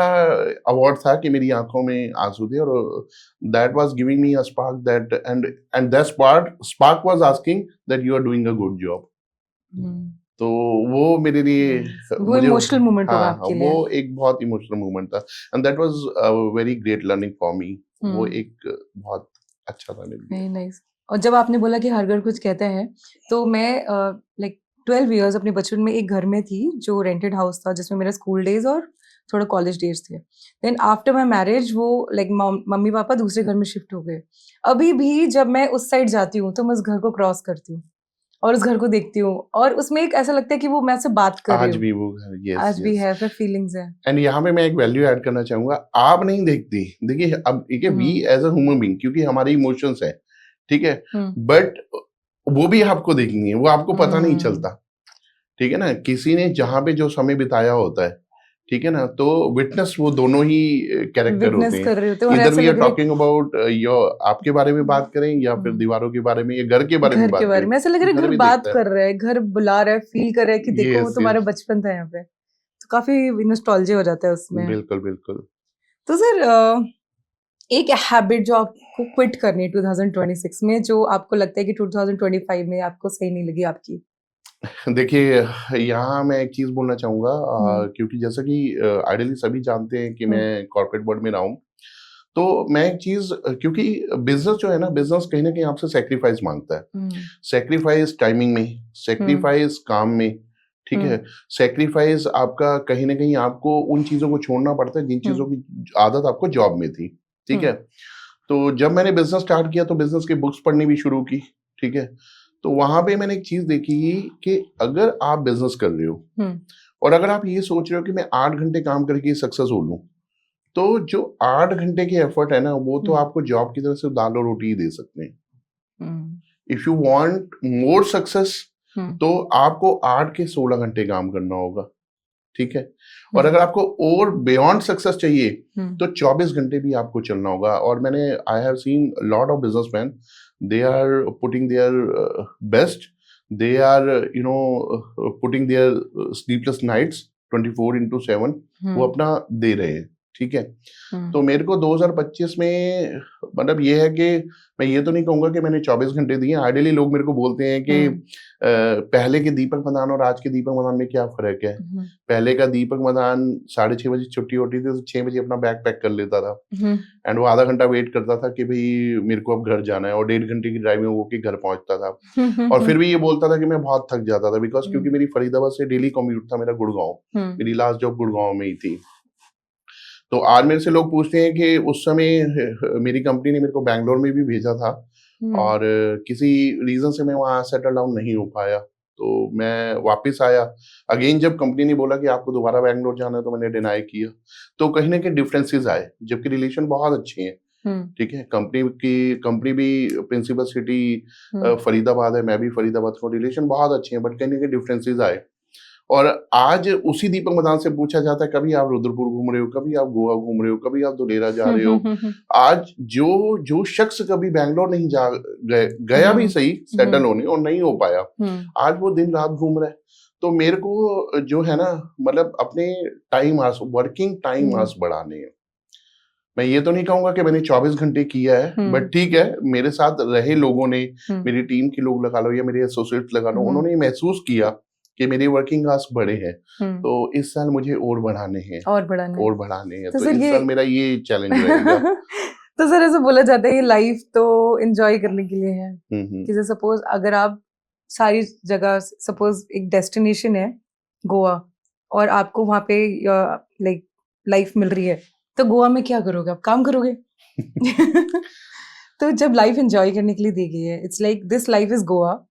अवार्ड था कि मेरी आँखों में आँसू थे, और that was giving me a spark that and that spark was asking that you are doing a good job. Hmm, तो वो मेरे लिए नाइस, वो मुझे इमोशनल मोमेंट होगा हाँ, हाँ, आपके लिए। वो एक बहुत इमोशनल मोमेंट था, and that was a very great learning for me. वो हम्म, एक बहुत अच्छा था मेरे लिए। Very nice. और जब आपने बोला कि हर घर कुछ कहता है, तो मैं लाइक 12 इयर्स अपने बचपन में एक घर में थी जो रेंटेड हाउस था, जिसमें मेरा स्कूल डेज और थोड़ा कॉलेज डेज थे। देन आफ्टर माय मैरिज वो लाइक मम्मी पापा दूसरे घर में शिफ्ट हो गए। अभी भी जब मैं उस साइड जाती हूँ तो मैं उस घर को क्रॉस करती हूँ और उस घर को देखती हूँ, और उसमें एक ऐसा लगता है कि वो मैं से बात कर रही आज हूँ। भी वो घर, यस, आज भी यस। है, फिर फीलिंग्स है। एंड यहाँ पे मैं एक वैल्यू ऐड करना चाहूँगा, आप नहीं देखती। देखिए, अब देखिए, we hmm, as a human being, क्योंकि हमारे इमोशंस हैं, ठीक है? हम्म, बट वो भी आपको देखेंगे, वो आपको पता नहीं हम्म। चलता, ठीक है ना? किसी ने जहाँ पे जो समय बिताया होता है, ठीक है ना? तो विटनेस वो दोनों ही कैरेक्टर होते विटनेस हैं। कर रहे होते हैं और इधर ऐसा वी आर लग रहा है टॉकिंग अबाउट योर आपके बारे में बात करें, या फिर हम्म, दीवारों के बारे में, या घर के बारे में घर के बात बारे करें, में ऐसा लग रहा है, घर घर भी बात देखता है। कर रहा है, घर बुला रहा है, फील कर रहा है कि देखो वो यस, तुम्हारा यस। बचपन था यहाँ पे। तो काफी नॉस्टैल्जिया हो जाता है उसमें। बिल्कुल, बिल्कुल। तो सर एक हैबिट जो आपको क्विट करनी है 2026 में, जो आपको लगता है कि 2025 में आपको सही नहीं लगी आपकी। देखिए, यहाँ मैं एक चीज़ बोलना चाहूँगा, हम्म, क्योंकि जैसा कि आइडियली सभी जानते हैं कि हम्म, मैं कॉर्पोरेट वर्ल्ड में रहा हूँ। तो मैं एक चीज़, क्योंकि बिज़नेस जो है ना, बिज़नेस कहीं न कहीं आपसे सैक्रिफाइस माँगता है। हम्म, सैक्रिफाइस टाइमिंग में, हम्म, सैक्रिफाइस काम में, ठीक हम्म, है? सैक्रिफाइस आपका कहीं न कहीं आपको उन चीज़ों को छोड़ना पड़ता है जिन चीज़ों हम्म, की आदत आपको जॉब में थी, ठीक हम्म, है? तो जब मैंने बिज़नेस स्टार्ट किया तो बिज़नेस की बुक्स पढ़नी भी शुरू की, ठीक है? तो वहाँ पे मैंने एक चीज़ देखी कि अगर आप बिज़नेस कर रहे हो, हम्म, और अगर आप ये सोच रहे हो कि मैं 8 घंटे काम करके सक्सेस हो लूँ, तो जो 8 घंटे की एफर्ट है ना, वो तो हम्म, आपको जॉब की तरह सिर्फ़ दाल और रोटी ही दे सकते हैं। Hmm, if you want more success, hmm, तो आपको 8 के 16 घंटे काम करना होगा, ठीक है? और हम्म, अगर आपको और बियॉन्ड सक्सेस चाहिए, हम्म, तो 24 घंटे भी आपको चलना होगा। और मैंने I have seen lot of businessmen, they are putting their best, they are putting their sleepless nights 24/7, वो हम्म, अपना दे रहे हैं, ठीक है? हम्म, तो मेरे को 2025 में मतलब ये है कि मैं ये तो नहीं कहूँगा कि मैंने 24 घंटे दिए। आइडियली लोग मेरे को बोलते हैं कि हम्म, पहले के दीपक मदान और आज के दीपक मदान में क्या फ़र्क है? हम्म, पहले का दीपक मदान 6:30 बजे छुट्टी होती थी, तो 6 बजे अपना बैग पैक कर लेता था, हम्म, एंड वो आधा घंटा वेट करता था कि भई मेरे को अब घर जाना है, और 1.5 घंटे की ड्राइव में होके घर पहुँचता था। और हम्म, फिर भी ये बोलता था कि मैं बहुत थक जाता था, बिकॉज़ हम्म, क्योंकि मेरी फरीदाबाद से डेली कम्यूट था मेरा गुड़गाँव। हम्म, मेरी लास्ट जॉब गुड़गाँव में ही थी। तो आज मेरे से लोग पूछते हैं कि उस समय मेरी कंपनी ने मेरे को बैंगलोर में भी भेजा था, हम्म, और किसी रीज़न से मैं वहाँ सेटल डाउन नहीं हो पाया। तो मैं वापस आया। अगेन जब कंपनी ने बोला कि आपको दोबारा बैंगलोर जाना है, तो मैंने डिनाई किया। तो कहीं न कहीं डिफरेंसेस आए, जबकि रिलेशन बहुत अच्छे हैं, हम्म, ठीक है? कंपनी भी प्रिंसिपल सिटी हम्म, फरीदाबाद है, मैं भी फरीदाबाद से हूँ, रिलेशन बहुत अच्छे हैं, बट कहीं न कहीं डिफरेंसेस आए। और आज उसी दीपक मदान से पूछा जाता है, कभी आप रुद्रपुर घूम रहे हो, कभी आप गोवा घूम रहे हो, कभी आप धुलेरा जा रहे हो। आज जो जो शख्स कभी बैंगलोर नहीं जा गया भी हम्म, सही सेटल होने, और नहीं हो पाया, हम्म, आज वो दिन रात घूम रहा है। तो मेरे को जो है ना, मतलब अपने टाइम आवर्स, वर्किंग टाइम हम्म, आवर्स बढ़ाने हैं। मैं ये तो नहीं कहूँगा कि मैंने 24 घंटे किया है, बट हम्म, ठीक है, मेरे साथ रहे लोगों ने, हम्म, मेरी टीम के लोग लगा लो या मेरे एसोसिएट्स लगा लो, हम्म, उन्होंने ये महसूस किया कि मेरे वर्किंग आवर्स बढ़े हैं। हम्म, तो इस साल मुझे और बढ़ाने हैं, और बढ़ाना है। और बढ़ाने हैं। तो तो सर इस ये साल मेरा ये चैलेंज रहेगा। तो सर ऐसे बोला जाता है ये लाइफ तो एंजॉय करने के लिए है। हुँ, हुँ। जैसे सपोज अगर आप सारी जगह, सपोज एक डेस्टिनेशन है गोवा, और आपको वहां पे लाइक लाइफ मिल रही है, तो गोवा में क्या करोगे? आप काम करोगे? तो जब लाइफ एंजॉय करने के लिए दी गई है, it's like this life is Goa,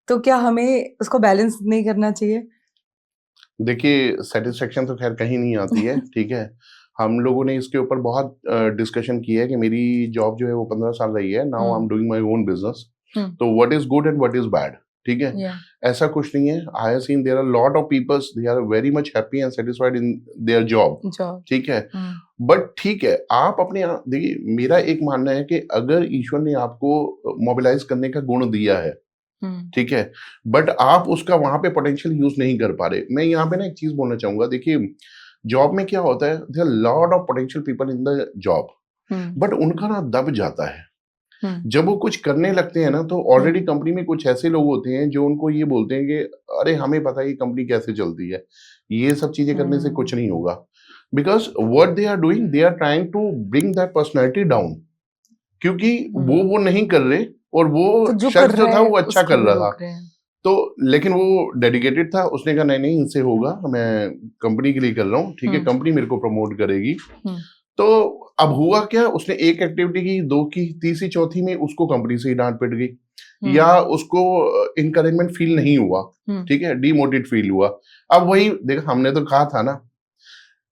तो क्या हमें उसको बैलेंस नहीं करना चाहिए? देखिए, सैटिस्फैक्शन तो ख़ैर कहीं नहीं आती है, ठीक है? हम लोगों ने इसके ऊपर बहुत डिस्कशन किया है कि मेरी जॉब जो है वो 15 साल रही है। Now I am hmm, doing my own business. Hmm, तो what is good and what is bad, ठीक है? या, ऐसा कुछ नहीं है। I have seen there are lot of peoples, they are very much happy and satisfied in their job, job, ठीक है? हम्म, बट ठीक है, आप अपने देखिए, मेरा एक मानना है कि अगर ईश्वर ने आपको मोबिलाइज़ करने का गुण दिया है, ठीक है, बट आप उसका वहां पे पोटेंशियल यूज नहीं कर पा रहे। मैं यहाँ पे ना एक चीज बोलना चाहूंगा, देखिए जॉब में क्या होता है, there are lot of potential people in the job, but उनका ना दब जाता है। जब वो कुछ करने लगते हैं ना, तो ऑलरेडी कंपनी में कुछ ऐसे लोग होते हैं जो उनको ये बोलते हैं कि अरे हमें पता है ये कंपनी कैसे चलती है, ये सब चीजें करने से कुछ नहीं होगा। Because what they are doing, they are trying to bring that personality down, क्योंकि वो नहीं कर रहे, और वो तो जो शख्स कर जो रहे था हैं वो अच्छा उसको कर भी रहा रोक था। रहे हैं। तो लेकिन वो डेडिकेटेड था, उसने कहा नहीं नहीं इनसे होगा, मैं कंपनी के लिए कर रहा हूँ, ठीक है, कंपनी मेरे को प्रमोट करेगी। तो अब हुआ क्या, उसने एक एक्टिविटी की, दो की, तीसरी चौथी में उसको कंपनी से ही डांट पिट गई, या उसको इनकरेजमेंट फील नहीं हुआ, ठीक है, डिमोटिवेट फील हुआ। अब वही देखा, हमने तो कहा था ना,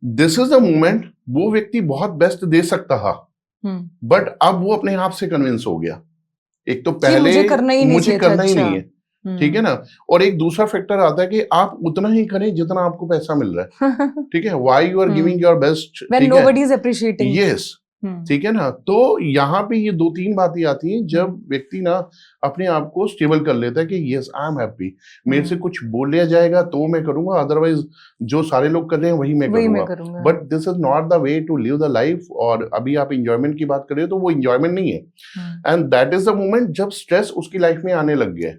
दिस इज द मोमेंट, वो व्यक्ति बहुत बेस्ट दे सकता था, बट अब वो अपने आप से कन्विंस हो गया। एक तो पहले मुझे करना ही नहीं मुझे चाहिए था, करना ही अच्छा। नहीं है, ठीक है ना, और एक दूसरा फैक्टर आता है कि आप उतना ही करें जितना आपको पैसा मिल रहा है, ठीक है, why you are giving your best, When ठीक है, nobody is appreciating. यस, ठीक है ना। तो यहाँ पे ये दो तीन बातें आती हैं जब व्यक्ति ना अपने आप को स्टेबल कर लेता है कि यस आई एम हैप्पी, मेरे से कुछ बोलिया जाएगा तो मैं करूंगा, अदरवाइज जो सारे लोग कर रहे हैं वही मैं करूंगा। But this is not the way to live the life. और अभी आप इंजॉयमेंट की बात कर रहे हो, तो वो इंजॉयमेंट नहीं है, and that is the moment जब स्ट्रेस उसकी लाइफ में आने लग गया है,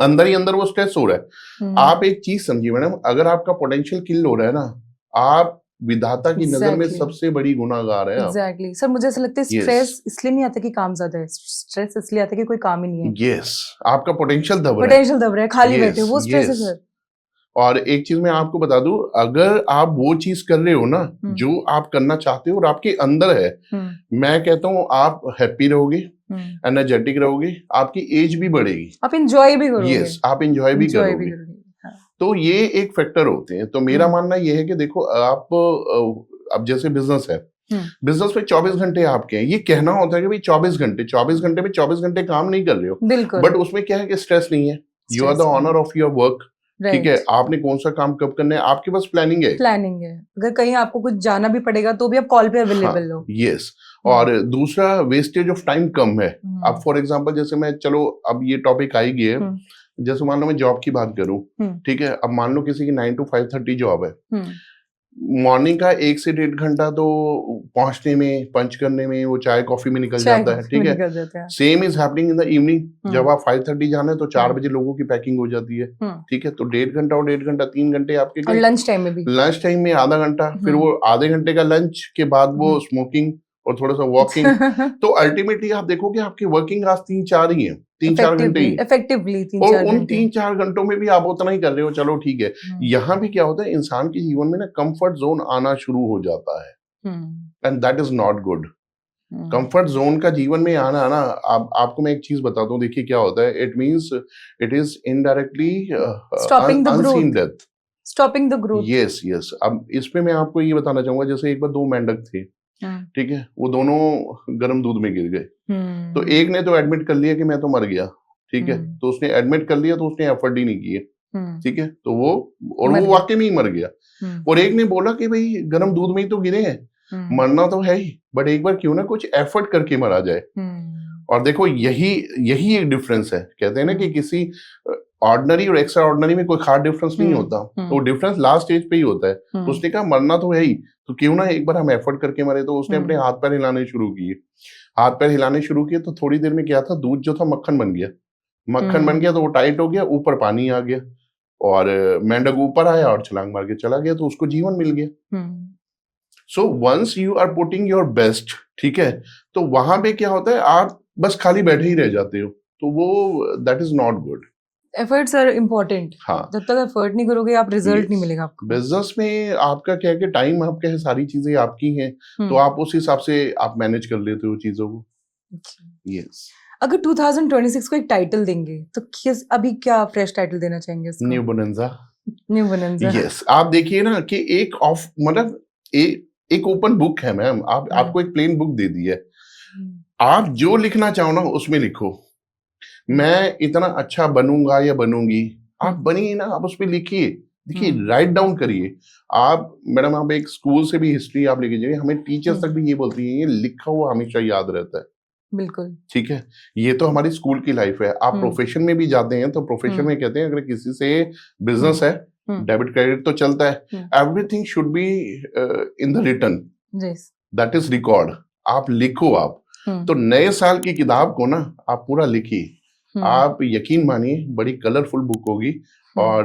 अंदर ही अंदर वो स्ट्रेस हो रहा है। आप एक चीज समझिए मैडम, अगर आपका पोटेंशियल किल हो रहा है ना, आप विधाता की नजर में सबसे बड़ी गुनाहगार है। एग्जैक्टली सर, मुझे ऐसा लगता है स्ट्रेस इसलिए नहीं आता कि काम ज्यादा है, स्ट्रेस इसलिए आता है कि कोई काम ही नहीं है। यस, आपका पोटेंशियल दब रहा है, खाली बैठे हो, वो स्ट्रेस है सर। और एक चीज मैं आपको बता दूं, अगर आप वो चीज कर रहे हो ना जो आप करना चाहते हो और आपके अंदर है, मैं कहता हूँ आप हैप्पी रहोगे, एनर्जेटिक रहोगे, आपकी एज भी बढ़ेगी, आप एंजॉय भी करोगे। यस, आप एंजॉय भी करोगे। तो ये एक फैक्टर होते हैं। तो मेरा मानना ये है कि देखो आप अब जैसे बिजनेस है, बिजनेस में 24 घंटे आपके हैं, ये कहना होता है कि भाई 24 घंटे में 24 घंटे काम नहीं कर रहे हो, बट उसमें क्या है कि स्ट्रेस नहीं है, you are the owner of your work, ठीक है, आपने कौन सा काम कब करना है, आपके पास प्लानिंग है। अगर कहीं आपको कुछ जाना भी पड़ेगा तो भी आप कॉल पे अवेलेबल हो। यस, और दूसरा वेस्टेज ऑफ टाइम कम है। अब फॉर एग्जांपल जैसे मैं, चलो अब ये टॉपिक आ ही गया है, जैसे मान लो मैं जॉब की बात करूं, ठीक है, अब मान लो किसी की 9 to 5:30 जॉब है, मॉर्निंग का 1 से 1.5 घंटा तो पहुंचने में, पंच करने में, वो चाय कॉफी में निकल जाता है, ठीक है। Same is happening in the evening, जब आप 5:30 जाना है तो 4 बजे लोगों की पैकिंग हो जाती है, ठीक है, तो 1.5 घंटा और 1.5 घंटा 3 घंटे आपके, और लंच टाइम में भी, लंच टाइम में आधा घंटा, फिर वो आधे घंटे का लंच के बाद वो स्मोकिंग और थोड़ा सा वॉकिंग। तो अल्टीमेटली आप देखोगे आपकी वर्किंग आज 3-4 ही है, 3-4 घंटे ही इफेक्टिवली, और उन 3-4 घंटों में भी आप उतना ही कर रहे हो, चलो ठीक है। यहाँ भी क्या होता है, इंसान के जीवन में ना कंफर्ट जोन आना शुरू हो जाता है, and that is not good. Comfort zone का जीवन में आना ना, आपको मैं एक चीज बताता हूँ, देखिए क्या होता है, it means it is indirectly unseen death, stopping the growth. Yes yes. अब इसमें मैं आपको ये बताना चाहूंगा, जैसे एक बार 2 मेंढक थे, ठीक है, वो दोनों गर्म दूध में गिर गए, तो एक ने तो एडमिट कर लिया कि मैं तो मर गया, ठीक है, तो उसने एडमिट कर लिया, तो उसने एफर्ट ही नहीं किए, ठीक है, तो वो वाकई में ही मर गया। और एक ने बोला कि भाई गर्म दूध में ही तो गिरे हैं, मरना तो है ही, बट एक बार क्यों ना कुछ एफर्ट करके मरा जाए। और देखो यही एक डिफरेंस है, कहते हैं ना कि किसी ऑर्डिनरी और एक्स्ट्रा ऑर्डिनरी में कोई खास डिफरेंस नहीं होता, तो डिफरेंस लास्ट स्टेज पे ही होता है। तो उसने कहा मरना तो है ही, तो क्यों ना एक बार हम एफर्ट करके मरे। तो उसने अपने हाथ पैर हिलाने शुरू किए, तो थोड़ी देर में क्या था, दूध जो था मक्खन बन गया, तो वो टाइट हो गया, ऊपर पानी आ गया, और मेंढक ऊपर आया और छलांग मार के चला गया, तो उसको जीवन मिल गया। So once you are putting your best, ठीक है, तो वहां पे क्या होता है, आप बस खाली बैठे ही रह जाते हो, तो वो that is not good. Efforts are important. हाँ, जब तक एफर्ट नहीं करोगे आप रिजल्ट नहीं मिलेगा आपको। बिजनेस में आपका क्या है कि टाइम आपका है, सारी चीजें आपकी हैं, तो आप उस हिसाब से आप मैनेज कर लेते हो चीजों को। यस। अगर 2026 को एक टाइटल देंगे तो अभी क्या फ्रेश टाइटल देना चाहेंगे इसको? New bonanza. यस, आप देखिए ना कि एक ऑफ मतलब एक ओपन बुक है मैम, आपको एक प्लेन बुक दे दी है, आप जो लिखना चाहो ना उसमें लिखो, मैं इतना अच्छा बनूंगा या बनूंगी, आप बनिए ना, आप उस पर लिखिए, देखिए, राइट डाउन करिए। आप मैडम, आप एक स्कूल से भी हिस्ट्री आप लेके जाइए, हमें टीचर्स तक भी ये बोलती है, ये लिखा हुआ हमेशा याद रहता है। बिल्कुल। ठीक है, ये तो हमारी स्कूल की लाइफ है। आप हम्म। प्रोफेशन में भी जाते हैं तो प्रोफेशन हम्म। में कहते हैं अगर किसी से बिजनेस है, हम्म। डेबिट क्रेडिट तो चलता है, hmm. Everything should be in the written, yes. That is record. आप लिखो आप, हम्म। तो नए साल की किताब को ना आप पूरा लिखिए। हम्म। आप यकीन मानिए बड़ी कलरफुल बुक होगी हम्म। और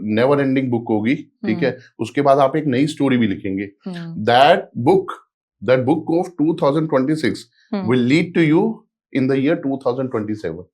नेवर एंडिंग बुक होगी, ठीक है। उसके बाद आप एक नई स्टोरी भी लिखेंगे। Hmm. That book of 2026 hmm. will lead to you in the year 2027।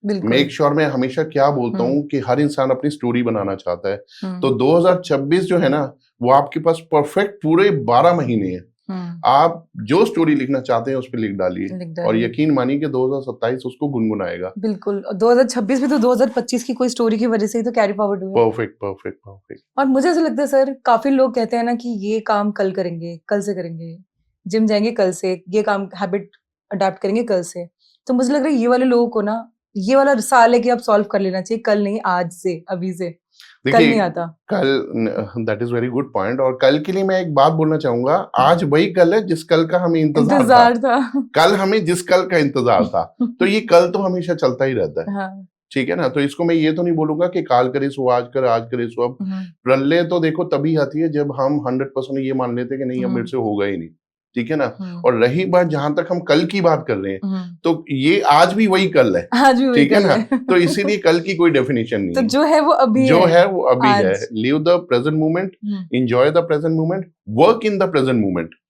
बिल्कुल। मेक श्योर मैं हमेशा क्या बोलता हम्म। हूँ कि हर इंसान अपनी स्टोरी बनाना चाहता है, हम्म। तो 2026 जो है ना वो आपके पास परफेक्ट पूरे 12 महीने हैं। हम्म। आप जो स्टोरी लिखना चाहते हैं उस पर लिख डालिए लिख और डालिए। यकीन मानिए कि 2027 उसको गुनगुनाएगा। बिल्कुल। और 2026 भी तो 2025 की कोई स्टोरी की वजह से ही तो कैरी फॉरवर्ड हुआ है। Perfect perfect perfect. और मुझे ऐसा लगता है सर, काफी लोग कहते हैं ना कि ये काम कल करेंगे, कल से करेंगे, जिम जाएंगे कल से, ये काम हैबिट अडाप्ट करेंगे कल से। तो मुझे लग रहा है ये वाले लोगों को ना ये वाला साल है कि आप सॉल्व कर लेना चाहिए, कल नहीं, आज से, अभी से। कल देखिए नहीं आता। कल, that is very good point. और कल के लिए मैं एक बात बोलना चाहूंगा, आज वही कल है जिस कल का हमें इंतजार था। इंतजार था। कल हमें जिस कल का इंतजार था, तो ये कल तो हमेशा चलता ही रहता है, हाँ। ठीक है ना। तो इसको मैं ये तो नहीं बोलूंगा कि काल करे सो आज कर, आज करे सो अब। प्रलय तो देखो तभी आती है जब हम 100% ये मान लेते हैं कि नहीं अब मेरे से होगा ही नहीं, ठीक है ना। और रही बात जहां तक हम कल की बात कर रहे हैं, तो ये आज भी वही कल है, आज भी वही ठीक है कल ना। है। तो इसीलिए कल की कोई डेफिनेशन नहीं तो है, जो है वो अभी जो है। है वो अभी है। आज। Live the present moment, enjoy the present moment, work in the present moment.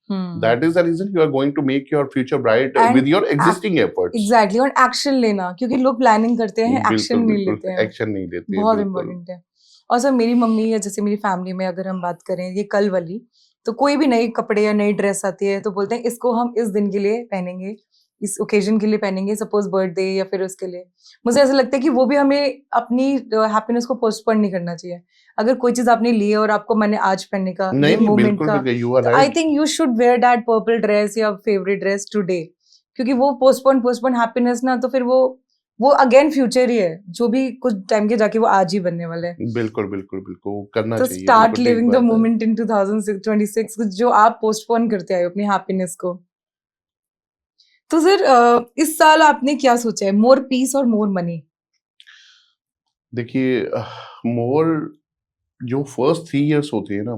That is the reason you are going to make your future bright And with your existing efforts. Exactly. और action लेना, क्योंकि लोग planning करते हैं, action बिल्कुल नहीं लेते बिल्कुल हैं। एक्शन नहीं लेते हैं, बहुत बिल्कुल। इम्पोर्टेंट है। और सर मेरी मम्मी या जैसे मेरी फैमिली में अगर हम बात करें ये कल वाली, तो कोई भी नई कपड़े या नई ड्रेस आती है तो बोलते हैं इसको हम इस दिन के लिए पहनेंगे, इस ओकेजन के लिए पहनेंगे, सपोज बर्थडे या फिर उसके लिए। मुझे ऐसा लगता है कि वो भी हमें अपनी हैप्पीनेस को पोस्टपोन नहीं करना चाहिए। अगर कोई चीज आपने ली है और आपको मैंने आज पहनने का, ये नहीं नहीं मोमेंट बिल्कुल का, बिल्कुल, you are I right. Think you should wear that purple dress या फेवरेट ड्रेस टुडे। क्योंकि वो पोस्टपोन हैप्पीनेस ना, तो फिर वो अगेन फ्यूचर ही है, जो भी कुछ टाइम के जाके वो आज ही बनने वाला है। बिल्कुल बिल्कुल बिल्कुल करना तो चाहिए, स्टार्ट बिल्कुल ठीक लिविंग द बात है। मोमेंट इन 2026, जो आप पोस्टपोन करते आए हो अपनी हैप्पीनेस को। तो सर इस साल आपने क्या सोचा है? मोर पीस और मोर मनी? देखिए मोर जो फर्स्ट 3 इयर्स होते हैं ना,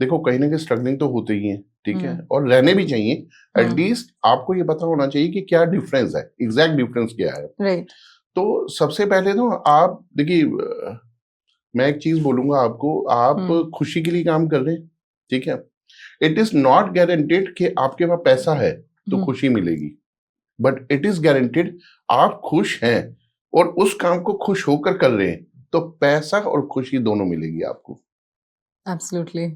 देखो कहीं ना कहीं स्ट्रगलिंग तो होते ही है, ठीक है, और रहने भी चाहिए। एटलीस्ट आपको ये पता होना चाहिए कि क्या डिफरेंस है, एग्जैक्ट डिफरेंस क्या है। राइट। तो सबसे पहले तो आप देखिए, मैं एक चीज बोलूंगा आपको, आप खुशी के लिए काम कर रहे हैं, ठीक है। इट इज नॉट गारंटेड कि आपके पास पैसा है तो खुशी मिलेगी, बट इट इज गारंटेड आप खुश हैं और उस काम को खुश होकर कर रहे हैं, तो पैसा और खुशी दोनों मिलेगी आपको। एब्सोल्युटली।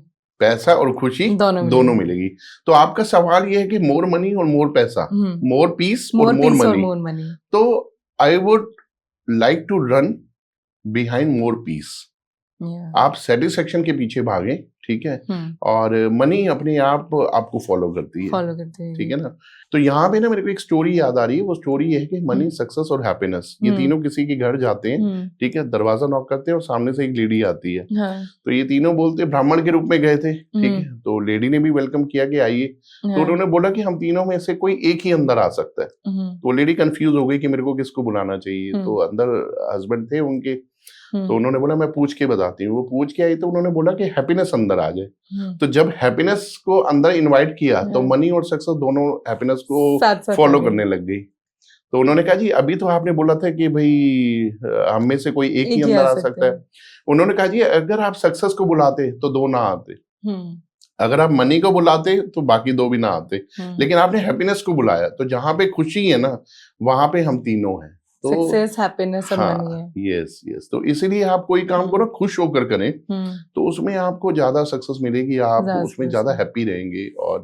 पैसा और खुशी दोनों मिलेगी। तो आपका सवाल ये है कि मोर मनी और मोर पैसा, मोर पीस और मोर मनी। तो I would like to run behind more peace. आप सेटिस्फेक्शन के पीछे भागें, ठीक है, और मनी अपने आप आपको फॉलो करती है, ठीक है ना। तो यहाँ पे ना मेरे को एक स्टोरी याद आ रही है। वो स्टोरी ये है कि मनी, सक्सेस और हैप्पीनेस, ये तीनों किसी के घर जाते हैं, ठीक है, दरवाजा नॉक करते हैं और सामने से एक लेडी आती है। तो ये तीनों बोलते ब्राह्मण के रूप में गए थे, ठीक है। तो लेडी ने भी वेलकम किया कि आइए। तो उन्होंने बोला कि हम तीनों में से कोई एक ही अंदर आ सकता है। तो लेडी कंफ्यूज हो गई कि मेरे को किसको बुलाना चाहिए। तो अंदर हस्बैंड थे उनके, तो उन्होंने बोला मैं पूछ के बताती हूँ। वो पूछ के आई तो उन्होंने बोला कि हैप्पीनेस अंदर आ जाए। तो जब हैप्पीनेस को अंदर इनवाइट किया तो मनी और सक्सेस दोनों हैप्पीनेस को फॉलो करने लग गई। तो उन्होंने कहा जी अभी तो आपने बोला था कि भाई हम में से कोई एक ही अंदर आ सकता है। उन्होंने कहा जी अगर आप सक्सेस को बुलाते तो 2 ना आते, अगर आप मनी को बुलाते तो बाकी 2 भी ना आते, लेकिन आपने हैप्पीनेस को बुलाया, तो जहां पे खुशी है ना वहां पे हम तीनों हैं। तो सक्सेस, हैप्पीनेस और मनी है। Yes yes. तो इसीलिए आप कोई काम को ना खुश होकर करें, तो उसमें आपको ज्यादा सक्सेस मिलेगी, आप उसमें ज्यादा हैप्पी रहेंगे। और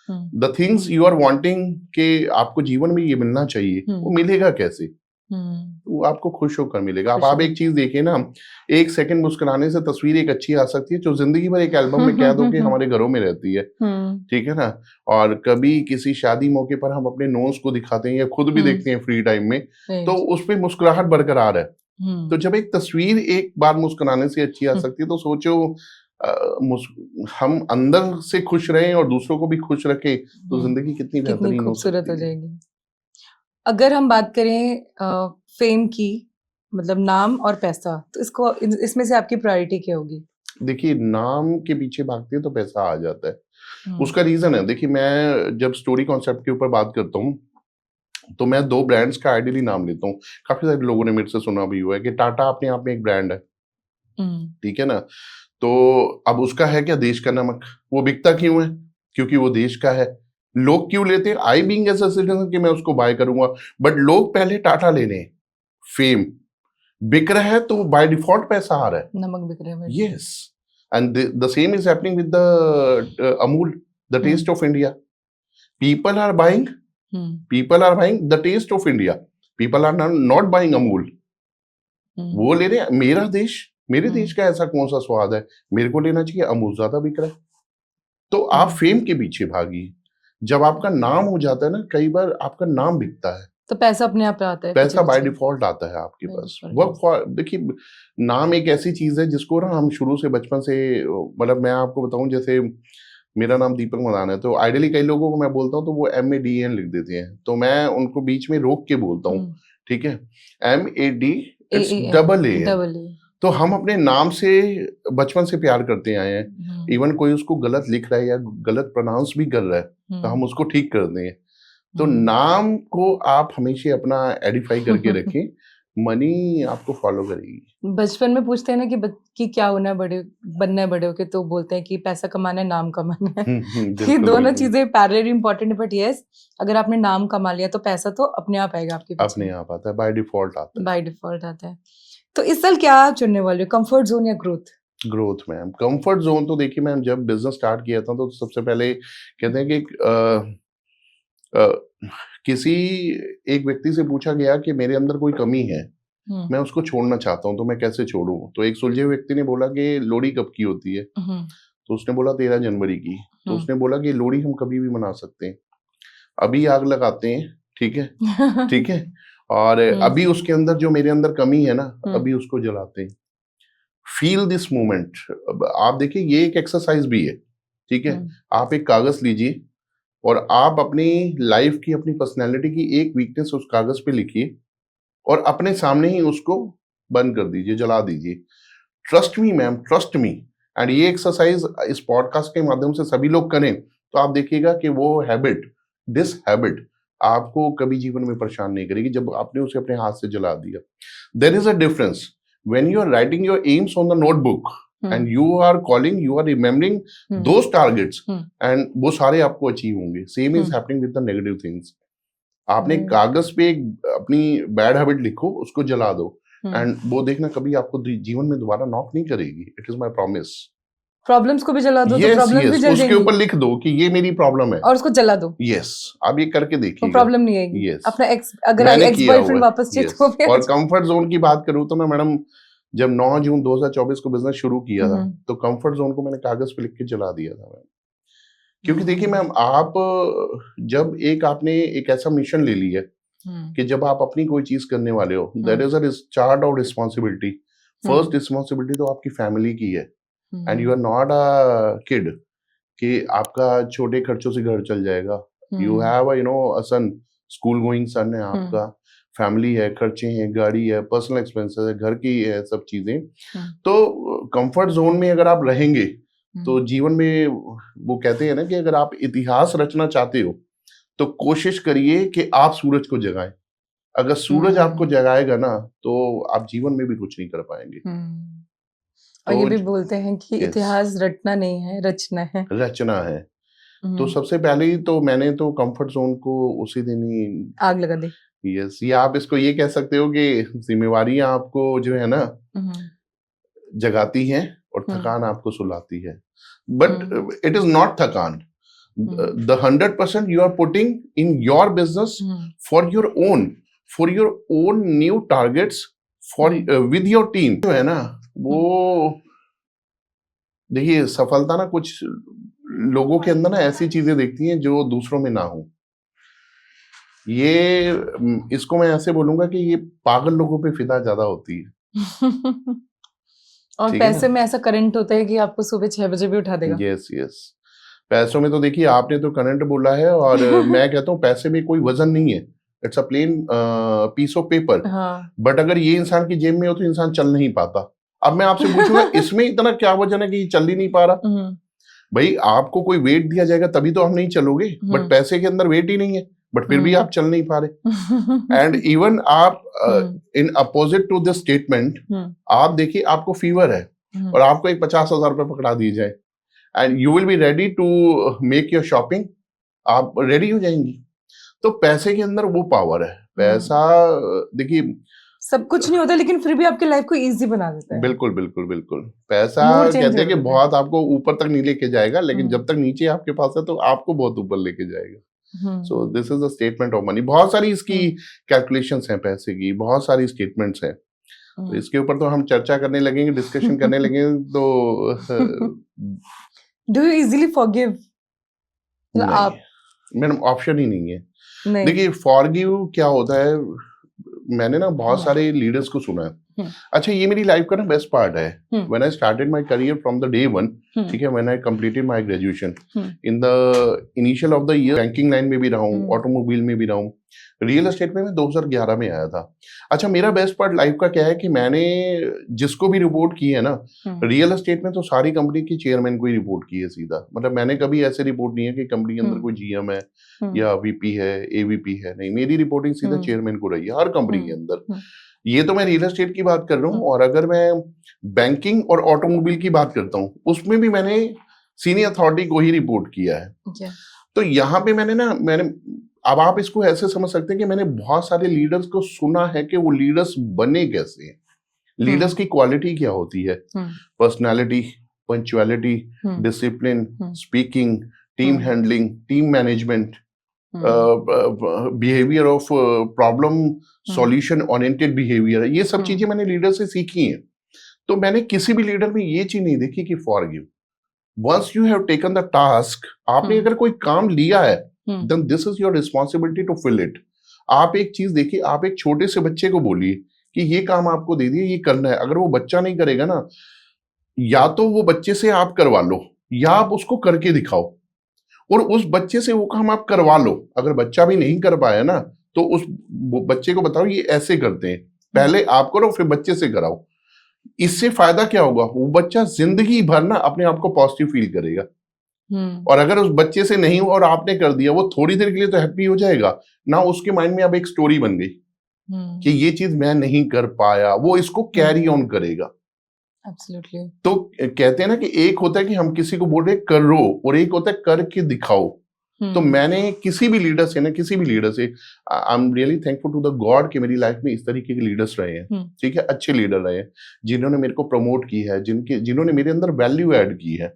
the things you are wanting के आपको जीवन में ये मिलना चाहिए, वो मिलेगा कैसे? वो आपको खुश होकर मिलेगा। आप एक चीज देखिए ना, 1 सेकंड मुस्कुराने से तस्वीर एक अच्छी आ सकती है जो जिंदगी भर एक एल्बम में कह दो कि हमारे घरों में रहती है, ठीक है ना। और कभी किसी शादी मौके पर हम अपने नोज को दिखाते हैं या खुद भी देखते हैं फ्री टाइम में, तो उस पर मुस्कुराहट बरकरार है। तो जब एक तस्वीर एक बार मुस्कुराने से अच्छी आ सकती है, तो सोचो हम अंदर से खुश रहें और दूसरों को भी खुश रखें, तो जिंदगी कितनी बेहतरीन हो सकती है। अगर हम बात करें फेम की, मतलब नाम और पैसा, तो इसमें से आपकी प्रायोरिटी क्या होगी? देखिए, नाम के पीछे भागते हैं तो पैसा आ जाता है। हम्म, उसका रीजन है, देखिए मैं जब स्टोरी कॉन्सेप्ट के ऊपर बात करता हूँ तो मैं 2 ब्रांड्स का आइडियली नाम लेता हूँ। काफ़ी सारे लोगों ने मेरे से सुना भी हुआ है कि टाटा अपने आप में एक ब्रांड है, हम्म, ठीक है ना? तो अब उसका है क्या, देश का नमक। वो बिकता क्यों है? क्योंकि वो देश का है। लोग क्यों लेते हैं? I being as a citizen कि मैं उसको बाय करूँगा, बट लोग पहले टाटा ले लें। फेम बिक रहा है तो बाय डिफ़ॉल्ट पैसा आ रहा है। नमक बिक रहा है भाई। Yes, and the same is happening with the Amul, the taste of India. People are buying, hmm, people are buying the taste of India. People are not buying Amul. वो ले रहे हैं मेरा देश, मेरे देश का ऐसा कौन सा स्वाद है, मेरे को लेना चाहिए, अमूल ज्यादा बिक रहा है। तो आप फेम के पीछे भागिए। जब आपका नाम हो जाता है ना, कई बार आपका नाम बिकता है, तो पैसा अपने आप आता है पैसा बाय पीछे। डिफॉल्ट आता है आपके By pass. default work for, देखिए नाम एक ऐसी चीज है जिसको ना हम शुरू से बचपन से, मतलब मैं आपको बताऊं, जैसे मेरा नाम दीपक मदान है, तो आइडियली कई लोगों को मैं बोलता हूँ तो वो MADN लिख देते हैं, तो मैं उनको बीच में रोक के बोलता हूँ, ठीक है, MAD, it's double A. Double A. तो हम अपने नाम से बचपन से प्यार करते आए हैं। इवन कोई उसको गलत लिख रहा है या गलत प्रोनाउंस भी कर रहा है तो हम उसको ठीक कर दें। तो नाम को आप हमेशा अपना एडिफाई करके रखें, मनी आपको फॉलो करेगी। बचपन में पूछते हैं ना कि क्या होना है बनना है बड़े होके, तो बोलते हैं कि पैसा कमाना है, नाम कमाना है। ये बिल्कुल दोनों बिल्कुल, चीजें पैरेलल इंपॉर्टेंट है, बट यस, अगर आपने नाम कमा लिया तो पैसा तो अपने आप आएगा आपके अपने पीछे, आप आता है, बाय डिफॉल्ट आता है। बाय डिफॉल्ट आता है। तो इस साल क्या चुनने वाले हो, कंफर्ट जोन या growth? Growth ma'am. Comfort zone तो देखिए मैम, जब बिजनेस स्टार्ट किया था तो सबसे पहले कहते हैं कि अ, किसी एक व्यक्ति से पूछा गया कि मेरे अंदर कोई कमी है, मैं उसको छोड़ना चाहता हूँ, तो मैं कैसे छोड़ूं? तो एक सुलझे हुए व्यक्ति ने बोला कि लोहड़ी कब की होती है? तो उसने बोला 13 जनवरी की। तो उसने बोला कि लोहड़ी हम कभी भी मना सकते हैं, अभी आग लगाते हैं, ठीक है, ठीक है, और अभी उसके अंदर जो मेरे अंदर कमी है ना, अभी उसको जलाते हैं। Feel this moment. आप देखिए, ये एक एक्सरसाइज भी है, ठीक है। आप एक कागज लीजिए और आप अपनी लाइफ की, अपनी पर्सनैलिटी की एक वीकनेस उस कागज पे लिखिए और अपने सामने ही उसको बंद कर दीजिए, जला दीजिए। Trust me ma'am, trust me. And ये एक्सरसाइज इस पॉडकास्ट के माध्यम से सभी लोग करें तो आप देखिएगा कि वो हैबिट, दिस हैबिट आपको कभी जीवन में परेशान नहीं करेगी जब आपने उसे अपने हाथ से जला दिया। There is a difference when you are writing your aims on the notebook and you are calling, you are remembering those targets, and वो सारे आपको अचीव होंगे। Same is happening with the negative things. आपने कागज पे एक अपनी bad habit लिखो, उसको जला दो, एंड वो देखना कभी आपको जीवन में दोबारा नॉक नहीं करेगी। It is my promise. Problems को भी जला दो, तो यस प्रॉब्लम भी यस, जल उसके जाएंगी ऊपर लिख दो कि ये मेरी प्रॉब्लम है और उसको जला दो। यस, आप ये करके वो देखिएगा, प्रॉब्लम नहीं आएगी। यस, अपना अगर मैंने एक्स किया हुआ बॉयफ्रेंड है, वापस चाहिए यस। तो भी और कंफर्ट जोन की बात करूं तो मैं मैडम, जब 9 जून 2024 को बिजनेस शुरू किया था तो कंफर्ट जोन को मैंने कागज पे लिख के जला दिया था मैम। क्योंकि देखिए मैम, आप जब एक आपने एक ऐसा मिशन ले लिया कि जब आप अपनी कोई चीज करने वाले हो, that is a chart of responsibility. First responsibility तो आपकी फैमिली की है, and you are not a kid कि आपका छोटे खर्चों से घर चल जाएगा। You have a son, school going son है आपका, फैमिली है, खर्चे हैं, गाड़ी है, पर्सनल एक्सपेंसेस है, घर की है, सब चीजें। तो कंफर्ट जोन में अगर आप रहेंगे तो जीवन में, वो कहते हैं ना कि अगर आप इतिहास रचना चाहते हो तो कोशिश करिए कि आप सूरज को जगाएं। अगर सूरज आपको जगाएगा ना तो आप जीवन में भी कुछ नहीं कर पाएंगे। और ये तो भी बोलते हैं कि यस, इतिहास रटना नहीं है, रचना है। रचना है। तो सबसे पहले ही तो मैंने तो कंफर्ट जोन को उसी दिन ही आग लगा दी। यस, या आप इसको ये कह सकते हो कि जिम्मेवारियां आपको जो है ना जगाती हैं और थकान आपको सुलाती है। बट इट इज नॉट थकान। The 100% you are putting in your business for your own new targets for with your team जो है ना, वो देखिए सफलता ना कुछ लोगों के अंदर ना ऐसी चीजें देखती हैं जो दूसरों में ना हो। ये इसको मैं ऐसे बोलूंगा कि ये पागल लोगों पे फिदा ज्यादा होती है। और ठीक है पैसे ना? में ऐसा करंट होता है कि आपको सुबह 6 बजे भी उठा देगा। यस यस, पैसों में तो देखिए आपने तो करंट बोला है और मैं कहता हूँ पैसे में कोई वजन नहीं है। It's a plain piece of paper. हाँ बट अगर ये इंसान की जेब में हो तो इंसान चल नहीं पाता। अब मैं आपसे पूछूंगा इसमें इतना क्या वजन है कि ये चल ही नहीं पा रहा? हम्म, भाई आपको कोई वेट दिया जाएगा तभी तो हम नहीं चलोगे, बट पैसे के अंदर वेट ही नहीं है, बट फिर भी आप चल नहीं पा रहे। एंड इवन आप इन अपोजिट टू दिस स्टेटमेंट, आप देखिए आपको फीवर है और आपको एक 50,000 रुपए पकड़ा दिए जाए and you will be ready to make your shopping, आप रेडी हो जाएंगी। तो पैसे के अंदर वो पावर है। पैसा देखिए सब कुछ नहीं होता लेकिन फिर भी आपकी लाइफ को इजी बना देता है। बिल्कुल बिल्कुल बिल्कुल। पैसा Mood change कहते हैं कि कर देता है। बहुत आपको ऊपर तक नहीं लेके जाएगा, लेकिन हम्म। जब तक नीचे आपके पास है तो आपको बहुत ऊपर लेके जाएगा। Hmm, so this is the statement of money. बहुत सारी इसकी कैलकुलेशंस हैं पैसे की, बहुत सारी स्टेटमेंट्स हैं। तो इसके ऊपर तो हम चर्चा करने लगेंगे, डिस्कशन करने लगेंगे तो डू यू इजीली फॉरगिव? आप नहीं मैडम, ऑप्शन ही नहीं है। नहीं देखिए फॉरगिव क्या होता है, मैंने ना बहुत हम्म। सारे लीडर्स को सुना है। हम्म। अच्छा ये मेरी लाइफ का ना बेस्ट पार्ट है। Hmm. When I started my career from the day one, ठीक है, when I completed my graduation, in the initial of the year banking line में भी रहा हूँ, ऑटोमोबाइल में भी रहा हूँ, रियल एस्टेट में मैं 2011 में आया था। अच्छा मेरा बेस्ट पार्ट लाइफ का क्या है कि मैंने जिसको भी रिपोर्ट की है ना, रियल एस्टेट में तो सारी कंपनी की चेयरमैन को ही रिपोर्ट की है सीधा। मतलब मैंने कभी ऐसे रिपोर्ट नहीं है कि कंपनी के अंदर कोई जीएम है या वीपी है, एवीपी है, नहीं, मेरी रिपोर्टिंग सीधा चेयरमैन को रही है हर कंपनी के अंदर। ये तो मैं रियल एस्टेट की बात कर रहा हूँ। और अगर मैं बैंकिंग और ऑटोमोबाइल की बात करता हूँ, उसमें भी मैंने सीनियर अथॉरिटी को ही रिपोर्ट किया है। तो यहाँ पे मैंने अब आप इसको ऐसे समझ सकते हैं कि मैंने बहुत सारे लीडर्स को सुना है कि वो लीडर्स बने कैसे, लीडर्स की क्वालिटी क्या होती है, personality, punctuality, discipline, speaking, team handling, team management, behaviour of problem solution oriented behaviour, ये सब चीजें मैंने लीडर से सीखी हैं। तो मैंने किसी भी लीडर में ये चीज नहीं देखी कि forgive, once you have taken the task, आपने अगर कोई काम लिया है, then this is your responsibility to fill it. आप एक चीज देखिए, आप एक छोटे से बच्चे को बोलिए कि ये काम आपको दे दिए, ये करना है, अगर वो बच्चा नहीं करेगा ना, या तो वो बच्चे से आप करवा लो या आप उसको करके दिखाओ, और उस बच्चे से वो काम आप करवा लो। अगर बच्चा भी नहीं कर पाया ना, तो उस बच्चे को बताओ ये ऐसे करते हैं, पहले आप करो फिर बच्चे से कराओ। इससे फायदा क्या होगा, वो बच्चा जिंदगी भर ना अपने आप को पॉजिटिव फील करेगा। और अगर उस बच्चे से नहीं हुआ और आपने कर दिया, वो थोड़ी देर के लिए तो हैप्पी हो जाएगा ना, उसके माइंड में अब एक स्टोरी बन गई कि ये चीज मैं नहीं कर पाया, वो इसको कैरी ऑन करेगा। Absolutely. तो कहते हैं ना कि एक होता है कि हम किसी को बोल रहे करो, और एक होता है करके दिखाओ। तो मैंने किसी भी लीडर से I am really thankful to the god कि मेरी लाइफ में इस तरीके के लीडर्स रहे हैं, ठीक है, अच्छे लीडर रहे हैं, जिन्होंने मेरे को प्रमोट की है, जिन्होंने मेरे अंदर वैल्यू ऐड की है,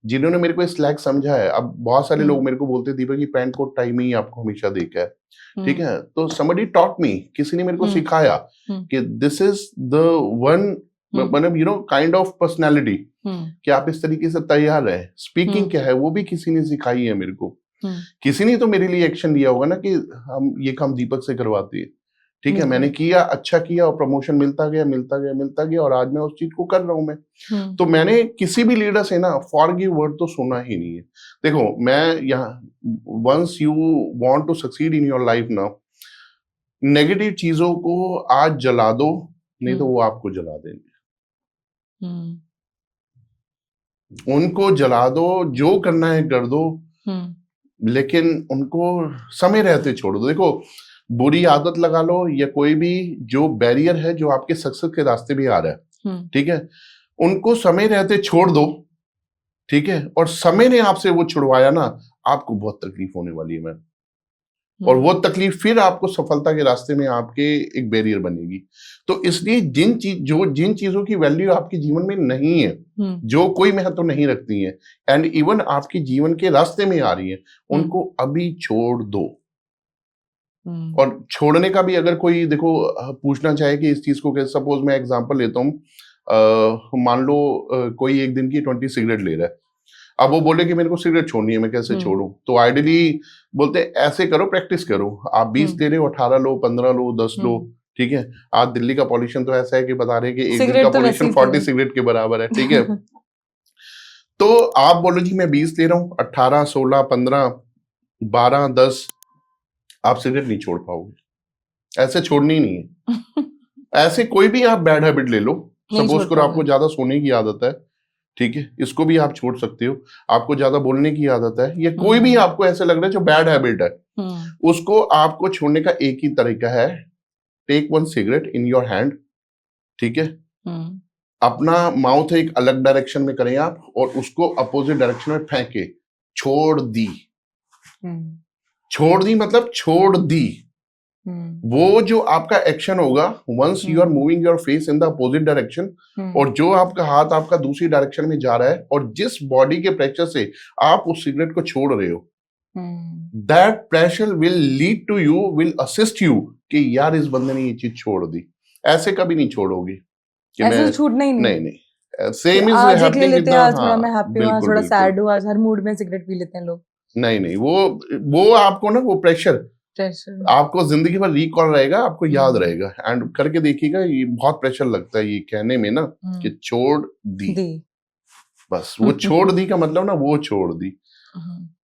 जिन्होंने मेरे को इस लायक समझा है। अब बहुत सारे लोग मेरे को बोलते दीपक कि पैंट कोट टाई में ही आपको हमेशा देखा है, ठीक है, तो somebody taught me, किसी ने मेरे को सिखाया कि दिस इज द वन, मतलब you know kind of personality, कि आप इस तरीके से तैयार रहे। स्पीकिंग क्या है वो भी किसी ने सिखाई है मेरे को। किसी ने तो मेरे लिए एक्शन लिया होगा ना कि हम ये काम दीपक से करवाते हैं, ठीक है, मैंने किया, अच्छा किया, और प्रमोशन मिलता गया, और आज मैं उस चीज को कर रहा हूं मैं। तो मैंने किसी भी लीडर से ना फॉरगिव वर्ड तो सुना ही नहीं है। देखो मैं यहाँ, once you want to succeed in your life ना, नेगेटिव चीजों को आज जला दो, नहीं तो वो आपको जला देंगे। उनको जला दो, जो करना है कर दो, लेकिन उनको समय रहते छोड़ दो। देखो बुरी आदत लगा लो या कोई भी जो बैरियर है जो आपके सक्सेस के रास्ते भी आ रहा है, ठीक है, उनको समय रहते छोड़ दो, ठीक है, और समय ने आपसे वो छुड़वाया ना, आपको बहुत तकलीफ होने वाली है मैम, और वो तकलीफ फिर आपको सफलता के रास्ते में आपके एक बैरियर बनेगी। तो इसलिए जिन चीजों की वैल्यू आपके जीवन में नहीं है, जो कोई महत्व नहीं रखती है, एंड इवन आपके जीवन के रास्ते में आ रही है, उनको अभी छोड़ दो। और छोड़ने का भी अगर कोई देखो पूछना चाहे कि इस चीज को कैसे, सपोज मैं एग्जांपल लेता हूँ, मान लो कोई एक दिन की 20 सिगरेट ले रहा है, अब वो बोले कि मेरे को सिगरेट छोड़नी है, मैं कैसे छोड़ूं? तो आइडियली बोलते ऐसे करो, प्रैक्टिस करो, आप 20 ले रहे हो, 18 लो, 15 लो, 10 लो, ठीक है। आज दिल्ली का पॉल्यूशन तो ऐसा है कि बता रहे हैं कि एक दिन का पॉल्यूशन 40 सिगरेट के बराबर है, ठीक है। तो आप बोलो जी मैं 20 ले रहा हूँ, 18, 16, 15, 12, 10, आप सिगरेट नहीं छोड़ पाओगे, ऐसे छोड़नी ही नहीं है। ऐसे कोई भी आप बैड हैबिट ले लो, नहीं सपोज छोड़ करो आपको पाओगे। ज्यादा सोने की आदत है, ठीक है, इसको भी आप छोड़ सकते हो। आपको ज्यादा बोलने की आदत है, या कोई भी आपको ऐसे लग रहा है जो बैड हैबिट है, उसको आपको छोड़ने का एक ही तरीका है, take one cigarette in your hand, ठीक है, अपना माउथ एक अलग डायरेक्शन में करें आप, और उसको अपोजिट डायरेक्शन में फेंके, छोड़ दी। छोड़ दी मतलब छोड़ दी। वो जो आपका एक्शन होगा, once you are moving your face in the opposite direction, और जो आपका हाथ आपका दूसरी डायरेक्शन में जा रहा है, और जिस बॉडी के प्रेशर से आप उस सिगरेट को छोड़ रहे हो, that pressure will lead to you, will assist you कि यार इस बंदे ने ये चीज छोड़ दी। ऐसे कभी नहीं छोड़ोगी कि ऐसे मैं तो छूटना ही नहीं। नहीं सेम इज आज एक ले हैपनिंग लेते विद हैं, आज हाँ, थोड़ा मैं हैप्पी हूँ, आज बिल्कुल थोड़ा बिल्कुल सैड हूँ, आज हर मूड में सिगरेट पी लेते हैं लोग। नहीं वो आपको ना वो प्रेशर प्रेशर आपको जिंदगी भर रिकॉल रहेगा, आपको याद रहेगा, एंड करके देखिएगा, ये बहुत प्रेशर लगता है ये कहने में ना कि छोड़ दी। बस वो छोड़ दी का मतलब ना वो छोड़ दी।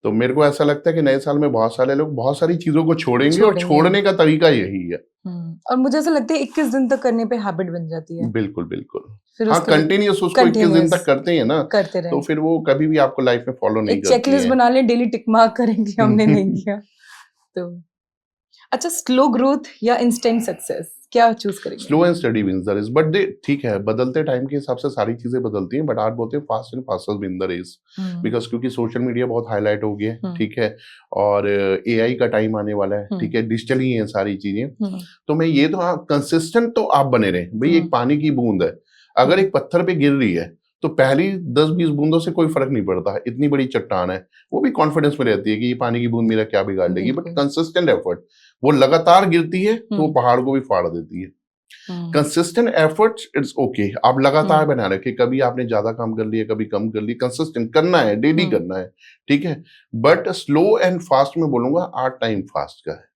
तो मेरे को ऐसा लगता है कि नए साल में बहुत सारे लोग बहुत सारी चीजों को छोड़ेंगे, और छोड़ने का तरीका यही है। और मुझे ऐसा लगता है 21 दिन तक करने पे हैबिट बन जाती है। बिल्कुल बिल्कुल। फिर हाँ, कंटिन्यूस उसको 21 दिन तक करते हैं ना, करते रहे, तो फिर वो कभी भी आपको लाइफ में फॉलो नहीं एक करती चेकलिस्ट है। बना ले, डेली टिक मार्क करेंगे हमने नहीं किया तो। अच्छा, स्लो ग्रोथ या इंस्टेंट सक्सेस, क्या चूज करेंगे? Slow and steady wins the race, but they ठीक है, बदलते टाइम के हिसाब से सारी चीजें बदलती हैं, बट आज बोलते हैं fast and faster win the race, because क्योंकि सोशल मीडिया बहुत हाईलाइट हो गया है, ठीक है, और एआई का टाइम आने वाला है, ठीक है, डिजिटल ही है सारी चीजें। तो मैं ये तो, हाँ, कंसिस्टेंट तो आप बने रहे भाई। एक पानी की बूंद है, अगर एक पत्थर पे गिर रही है तो पहली 10-20 बूंदों से कोई फर्क नहीं पड़ता, इतनी बड़ी चट्टान है, वो भी कॉन्फिडेंस में रहती है कि ये पानी की बूंद मेरा क्या बिगाड़ लेगी, बट कंसिस्टेंट एफर्ट, वो लगातार गिरती है तो वो पहाड़ को भी फाड़ देती है। कंसिस्टेंट एफर्ट्स इट्स ओके, आप लगातार बना रखे, कभी आपने ज्यादा काम कर लिया, कभी कम कर लिया, कंसिस्टेंट करना है, डेली करना है, ठीक है। बट स्लो एंड फास्ट में बोलूंगा, आज टाइम फास्ट का है,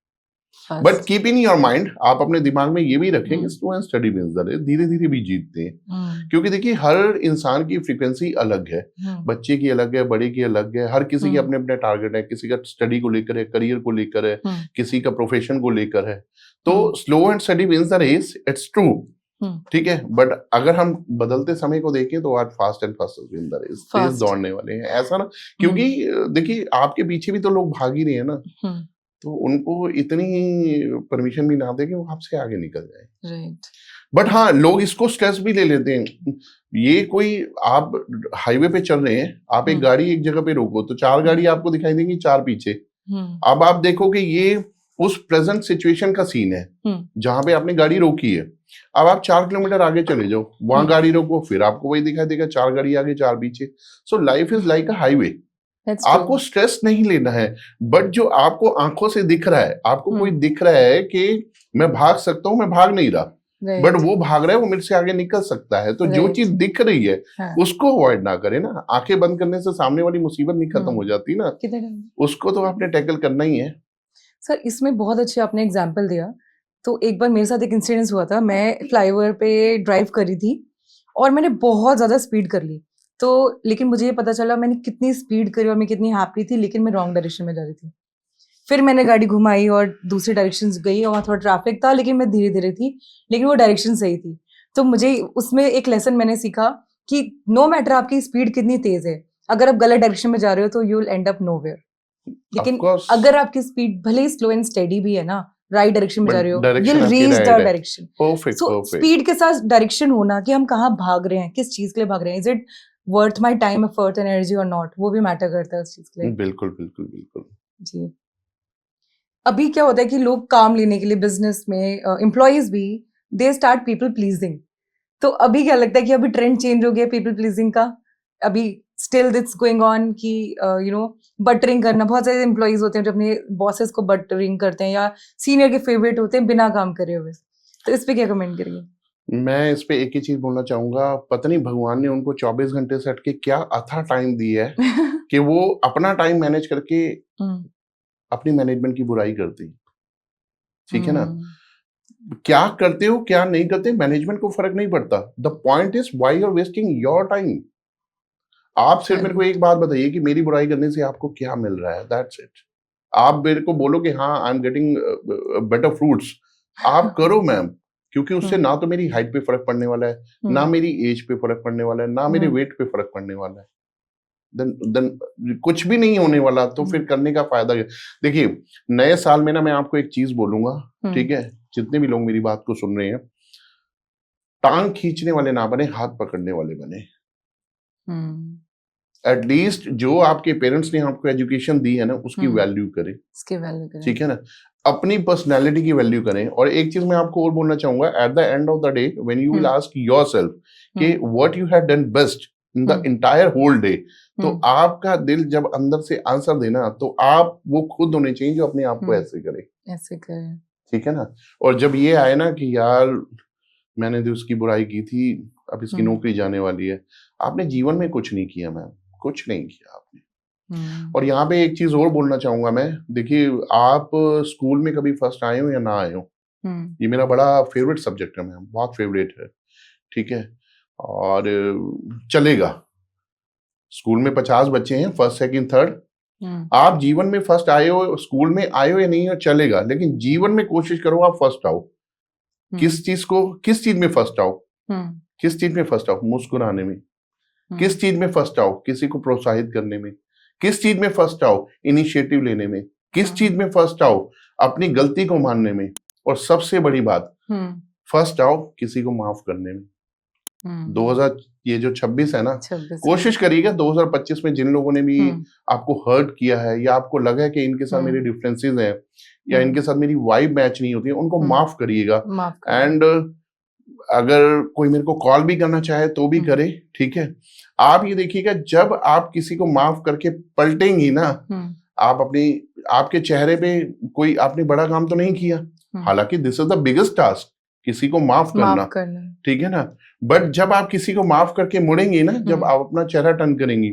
but keep in your mind, आप अपने दिमाग में ये भी रखेंगे, slow and steady wins the race, धीरे धीरे भी जीतते हैं। क्योंकि देखिए हर इंसान की फ्रीक्वेंसी अलग है, बच्चे की अलग है, बड़े की अलग है, हर किसी के अपने अपने टारगेट है, किसी का स्टडी को लेकर है, करियर को लेकर है, किसी का प्रोफेशन को लेकर है। तो slow and steady wins the race, it's true, ठीक है, बट अगर हम बदलते समय को देखें तो आज fast and faster win the race, तेज दौड़ने वाले हैं, ऐसा ना, क्योंकि देखिए आपके पीछे भी तो लोग भाग ही रहे हैं ना, तो उनको इतनी परमिशन भी ना दे कि वो आपसे आगे निकल जाए। राइट। बट हाँ, लोग इसको स्ट्रेस भी ले लेते हैं। ये कोई, आप हाईवे पे चल रहे हैं, आप एक गाड़ी एक जगह पे रोको तो 4 गाड़ी आपको दिखाई देंगी, 4 पीछे। अब आप देखो कि ये उस प्रेजेंट सिचुएशन का सीन है जहां पे आपने गाड़ी रोकी है। अब आप 4 किलोमीटर आगे चले जाओ, वहां गाड़ी रोको, फिर आपको वही दिखाई देगा, 4 गाड़ी आगे 4 पीछे। So life is like a highway. आपको स्ट्रेस नहीं लेना है, बट जो आपको आंखों से दिख रहा है, आपको कोई दिख रहा है कि मैं भाग सकता हूँ, मैं भाग नहीं रहा, बट वो भाग रहा है, वो मेरे से आगे निकल सकता है। तो जो चीज दिख रही है उसको अवॉइड ना करें ना। आंखें बंद करने से सामने वाली मुसीबत नहीं खत्म हो जाती ना, उसको तो आपने टैकल करना ही है। सर, इसमें बहुत अच्छे आपने एग्जाम्पल दिया। तो एक बार मेरे साथ एक इंसिडेंस हुआ था, मैं फ्लाईओवर पे ड्राइव कर रही थी और मैंने बहुत ज्यादा स्पीड कर ली। तो लेकिन मुझे ये पता चला मैंने कितनी स्पीड करी और मैं कितनी हैप्पी थी, लेकिन मैं रॉन्ग डायरेक्शन में जा रही थी। फिर मैंने गाड़ी घुमाई और दूसरी डायरेक्शन गई, और वहाँ थोड़ा ट्रैफिक था, लेकिन मैं धीरे धीरे थी, लेकिन वो डायरेक्शन सही थी। तो मुझे उसमें एक लेसन मैंने सीखा कि नो मैटर आपकी स्पीड कितनी तेज है, अगर आप गलत डायरेक्शन में जा रहे हो तो you will and up nowhere. लेकिन अगर आपकी स्पीड भले ही स्लो एंड स्टेडी भी है ना, राइट डायरेक्शन में जा रहे हो, you will reach the direction. So speed के साथ डायरेक्शन होना, कि हम कहाँ भाग रहे हैं, किस चीज के लिए भाग रहे हैं, is it worth my time, effort, energy और नॉट, वो भी मैटर करता है उस चीज के लिए। बिल्कुल बिल्कुल बिल्कुल जी। अभी क्या होता है कि लोग काम लेने के लिए बिजनेस में, एम्प्लॉइज भी, दे स्टार्ट पीपल प्लीजिंग। तो अभी क्या लगता है कि अभी ट्रेंड चेंज हो गया पीपल प्लीजिंग का? अभी स्टिल दिट्स गोइंग ऑन कि बटरिंग करना। बहुत सारे एम्प्लॉइज होते हैं जो अपने बॉसेस को बटरिंग करते हैं, या सीनियर के फेवरेट होते हैं बिना काम करे हुए। तो इस पे क्या कमेंट करिए? मैं इस पे एक ही चीज बोलना चाहूंगा, पता नहीं भगवान ने उनको 24 घंटे से हट के क्या अथा टाइम दिया है कि वो अपना टाइम मैनेज करके अपनी मैनेजमेंट की बुराई करती, ठीक है ना। क्या करते हो क्या नहीं करते, मैनेजमेंट को फर्क नहीं पड़ता। The point is why you are wasting your time. आप सिर्फ मेरे को एक बात बताइए कि मेरी बुराई करने से आपको क्या मिल रहा है, दैट्स इट। आप मेरे को बोलो कि हाँ I am getting better fruits, आप करो मैम, क्योंकि उससे ना तो मेरी हाइट पे फर्क पड़ने वाला है, ना मेरी एज पे फर्क पड़ने वाला है, ना मेरे वेट पे फर्क पड़ने वाला है, देन कुछ भी नहीं होने वाला, तो फिर करने का फायदा क्या? देखिए, नए साल में ना मैं आपको एक चीज बोलूंगा, ठीक है, जितने भी लोग मेरी बात को सुन रहे हैं, टांग खींचने वाले ना बने, हाथ पकड़ने वाले बने। एटलीस्ट जो आपके पेरेंट्स ने आपको एजुकेशन दी है ना, उसकी वैल्यू करें, ठीक है ना, अपनी पर्सनैलिटी की वैल्यू करें। और एक चीज मैं आपको और बोलना चाहूंगा, at the end of the day when you will ask yourself कि what you have done best in the entire whole day, तो आपका दिल जब अंदर से आंसर देना, तो आप वो खुद होने चाहिए जो अपने आप को ऐसे करे, ठीक है ना। और जब ये आए ना कि यार मैंने तो उसकी बुराई की थी, अब इसकी नौकरी जाने वाली है, आपने जीवन में कुछ नहीं किया मैम, कुछ नहीं किया आपने। और यहाँ पे एक चीज और बोलना चाहूंगा मैं, देखिए आप स्कूल में कभी फर्स्ट आए हो या ना आए हो, ये मेरा बड़ा फेवरेट सब्जेक्ट है मैम, बहुत फेवरेट है, ठीक है। और चलेगा, स्कूल में 50 बच्चे हैं, फर्स्ट सेकंड थर्ड, आप जीवन में फर्स्ट आए हो, स्कूल में आए हो या नहीं हो चलेगा, लेकिन जीवन में कोशिश करो आप फर्स्ट आओ। किस चीज में फर्स्ट आओ, किस चीज में फर्स्ट आओ? मुस्कुराने में। किस चीज में फर्स्ट आओ? किसी को प्रोत्साहित करने में। किस चीज में फर्स्ट आओ? इनिशिएटिव लेने में। किस चीज में फर्स्ट आओ? अपनी गलती को मानने में। और सबसे बड़ी बात, फर्स्ट आओ किसी को माफ करने में। 2000 ये जो 26 है ना, कोशिश करिएगा 2025 में जिन लोगों ने भी आपको हर्ट किया है, या आपको लगा है कि इनके साथ मेरे डिफरेंसेस हैं, या इनके साथ मेरी वाइब मैच नहीं होती है, उनको माफ करिएगा। एंड अगर कोई मेरे को कॉल भी करना चाहे तो भी करे, ठीक है। आप ये देखिएगा, जब आप किसी को माफ करके पलटेंगी ना, आप आपके चेहरे पे कोई आपने बड़ा काम तो नहीं किया, हालांकि this is the biggest task, किसी को माफ करना, ठीक है ना। बट जब आप किसी को माफ करके मुड़ेंगी ना, जब आप अपना चेहरा टर्न करेंगी,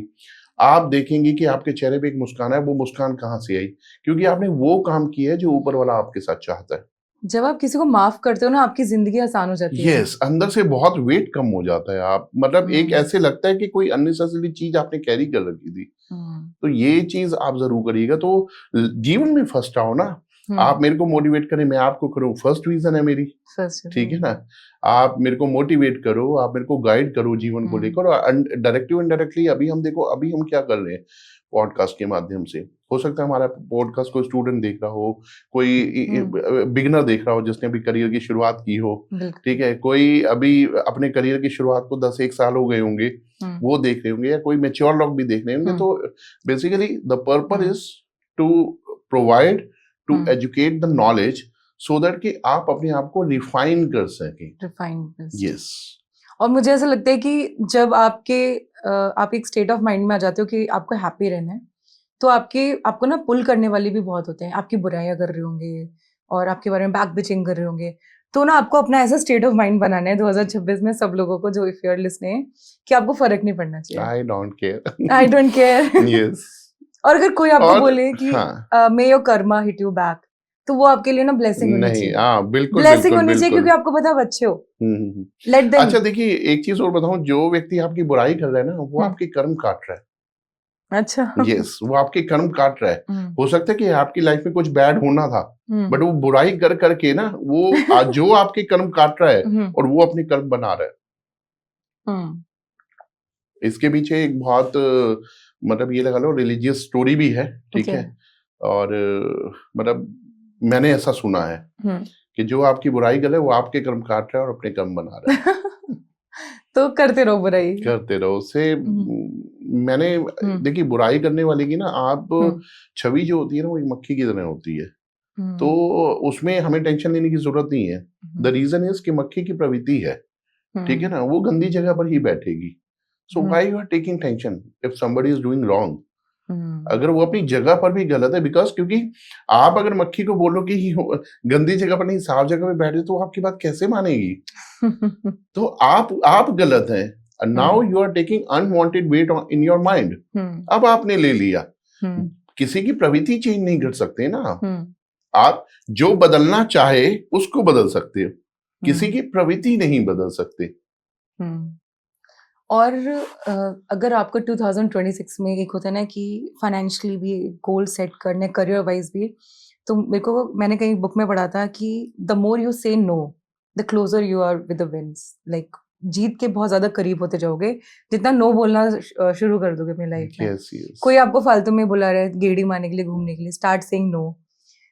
आप देखेंगे कि आपके चेहरे पे एक मुस्कान है। वो मुस्कान कहाँ से आई? क्योंकि आपने वो काम किया है जो ऊपर वाला आपके साथ चाहता है। जब आप किसी को माफ करते हो ना, आपकी जिंदगी आसान हो जाती है। यस, अंदर से बहुत वेट कम हो जाता है। आप मतलब एक ऐसे लगता है कि कोई अननेसेसरी चीज आपने कैरी कर रखी थी। तो ये चीज आप जरूर करिएगा। तो जीवन में फर्स्ट आओ ना, आप मेरे को मोटिवेट करें, मैं आपको करूं, फर्स्ट रीजन है मेरी, ठीक है ना। आप मेरे को मोटिवेट करो, आप मेरे को गाइड करो जीवन को लेकर। और डायरेक्टली इनडायरेक्टली अभी हम देखो, अभी हम क्या कर रहे हैं पॉडकास्ट के माध्यम से। हो सकता है हमारा पॉडकास्ट कोई स्टूडेंट देख रहा हो, कोई बिगिनर देख रहा हो जिसने अभी करियर की शुरुआत की हो, ठीक है। कोई अभी अपने करियर की शुरुआत को 10-1 साल हो गए होंगे, वो देख रहे होंगे, या कोई मैच्योर लोग भी देख रहे होंगे। तो basically the purpose is to provide, to educate the knowledge, so that कि आप अपने आप को रिफाइन कर सकें। यस। और मुझे ऐसा लगता है कि जब आप एक स्टेट ऑफ माइंड में आ जाते हो कि आपको हैप्पी रहना है, तो आपको ना पुल करने वाले भी बहुत होते हैं, आपकी बुराइयां कर रहे होंगे और आपके बारे में बैक बिचिंग कर रहे होंगे। तो ना आपको अपना ऐसा स्टेट ऑफ माइंड बनाना है 2026 में, सब लोगों को जो इफ यू आर लिसनिंग, कि आपको फर्क नहीं पड़ना चाहिए। I don't care. यस। और अगर कोई आपको बोले कि मे your Karma hit you back, तो वो आपके लिए ना ब्लेसिंग होनी चाहिए। बिल्कुल ब्लेसिंग होनी चाहिए, क्योंकि आपको पता है अच्छे हो। Let them. अच्छा देखिए, एक चीज और बताऊं, जो व्यक्ति आपकी बुराई कर रहा है ना, वो आपके कर्म काट रहा है। अच्छा। यस, वो आपके कर्म काट रहा है। हो सकता है कि आपकी लाइफ में कुछ बैड होना था, बट वो बुराई कर करके ना, वो जो आपके कर्म काट रहा है और वो अपने कर्म बना रहा है। इसके पीछे एक बहुत मतलब ये लगा लो रिलीजियस स्टोरी भी है, ठीक है। और मतलब मैंने ऐसा सुना है कि जो आपकी बुराई कर रहा है, वो आपके कर्म काट रहा है और अपने कर्म बना रहा है। तो करते रहो बुराई, करते रहो। उससे मैंने देखिए, बुराई करने वाले की ना, आप छवि जो होती है ना, वो एक मक्खी की तरह होती है। तो उसमें हमें टेंशन लेने की जरूरत नहीं है। द रीजन इज कि मक्खी की प्रवृत्ति है, ठीक है ना, वो गंदी जगह पर ही बैठेगी। So why you are taking tension if somebody is doing wrong? अगर वो अपनी जगह पर भी गलत है, बिकॉज क्योंकि आप अगर मक्खी को बोलो कि गंदी जगह पर नहीं, साफ जगह पे बैठे, तो आपकी बात कैसे मानेगी? तो आप गलत हैं। Now you are taking unwanted weight in your mind. अब आपने ले लिया। किसी की प्रवृत्ति चेंज नहीं कर सकते ना आप। जो बदलना चाहे उसको बदल सकते हो, किसी की प्रवृत्ति नहीं बदल सकते। और अगर आपको 2026 में एक होता है ना कि फाइनेंशियली भी गोल सेट करने, करियर वाइज भी, तो मैंने कहीं बुक में पढ़ा था कि the more you say no, the closer you are with the wins. Like जीत के बहुत ज्यादा करीब होते जाओगे जितना नो बोलना शुरू कर दोगे अपनी लाइफ में। यस यस कोई आपको फालतू में बुला रहा है गेड़ी मारने के लिए, घूमने के लिए, स्टार्ट सेइंग नो।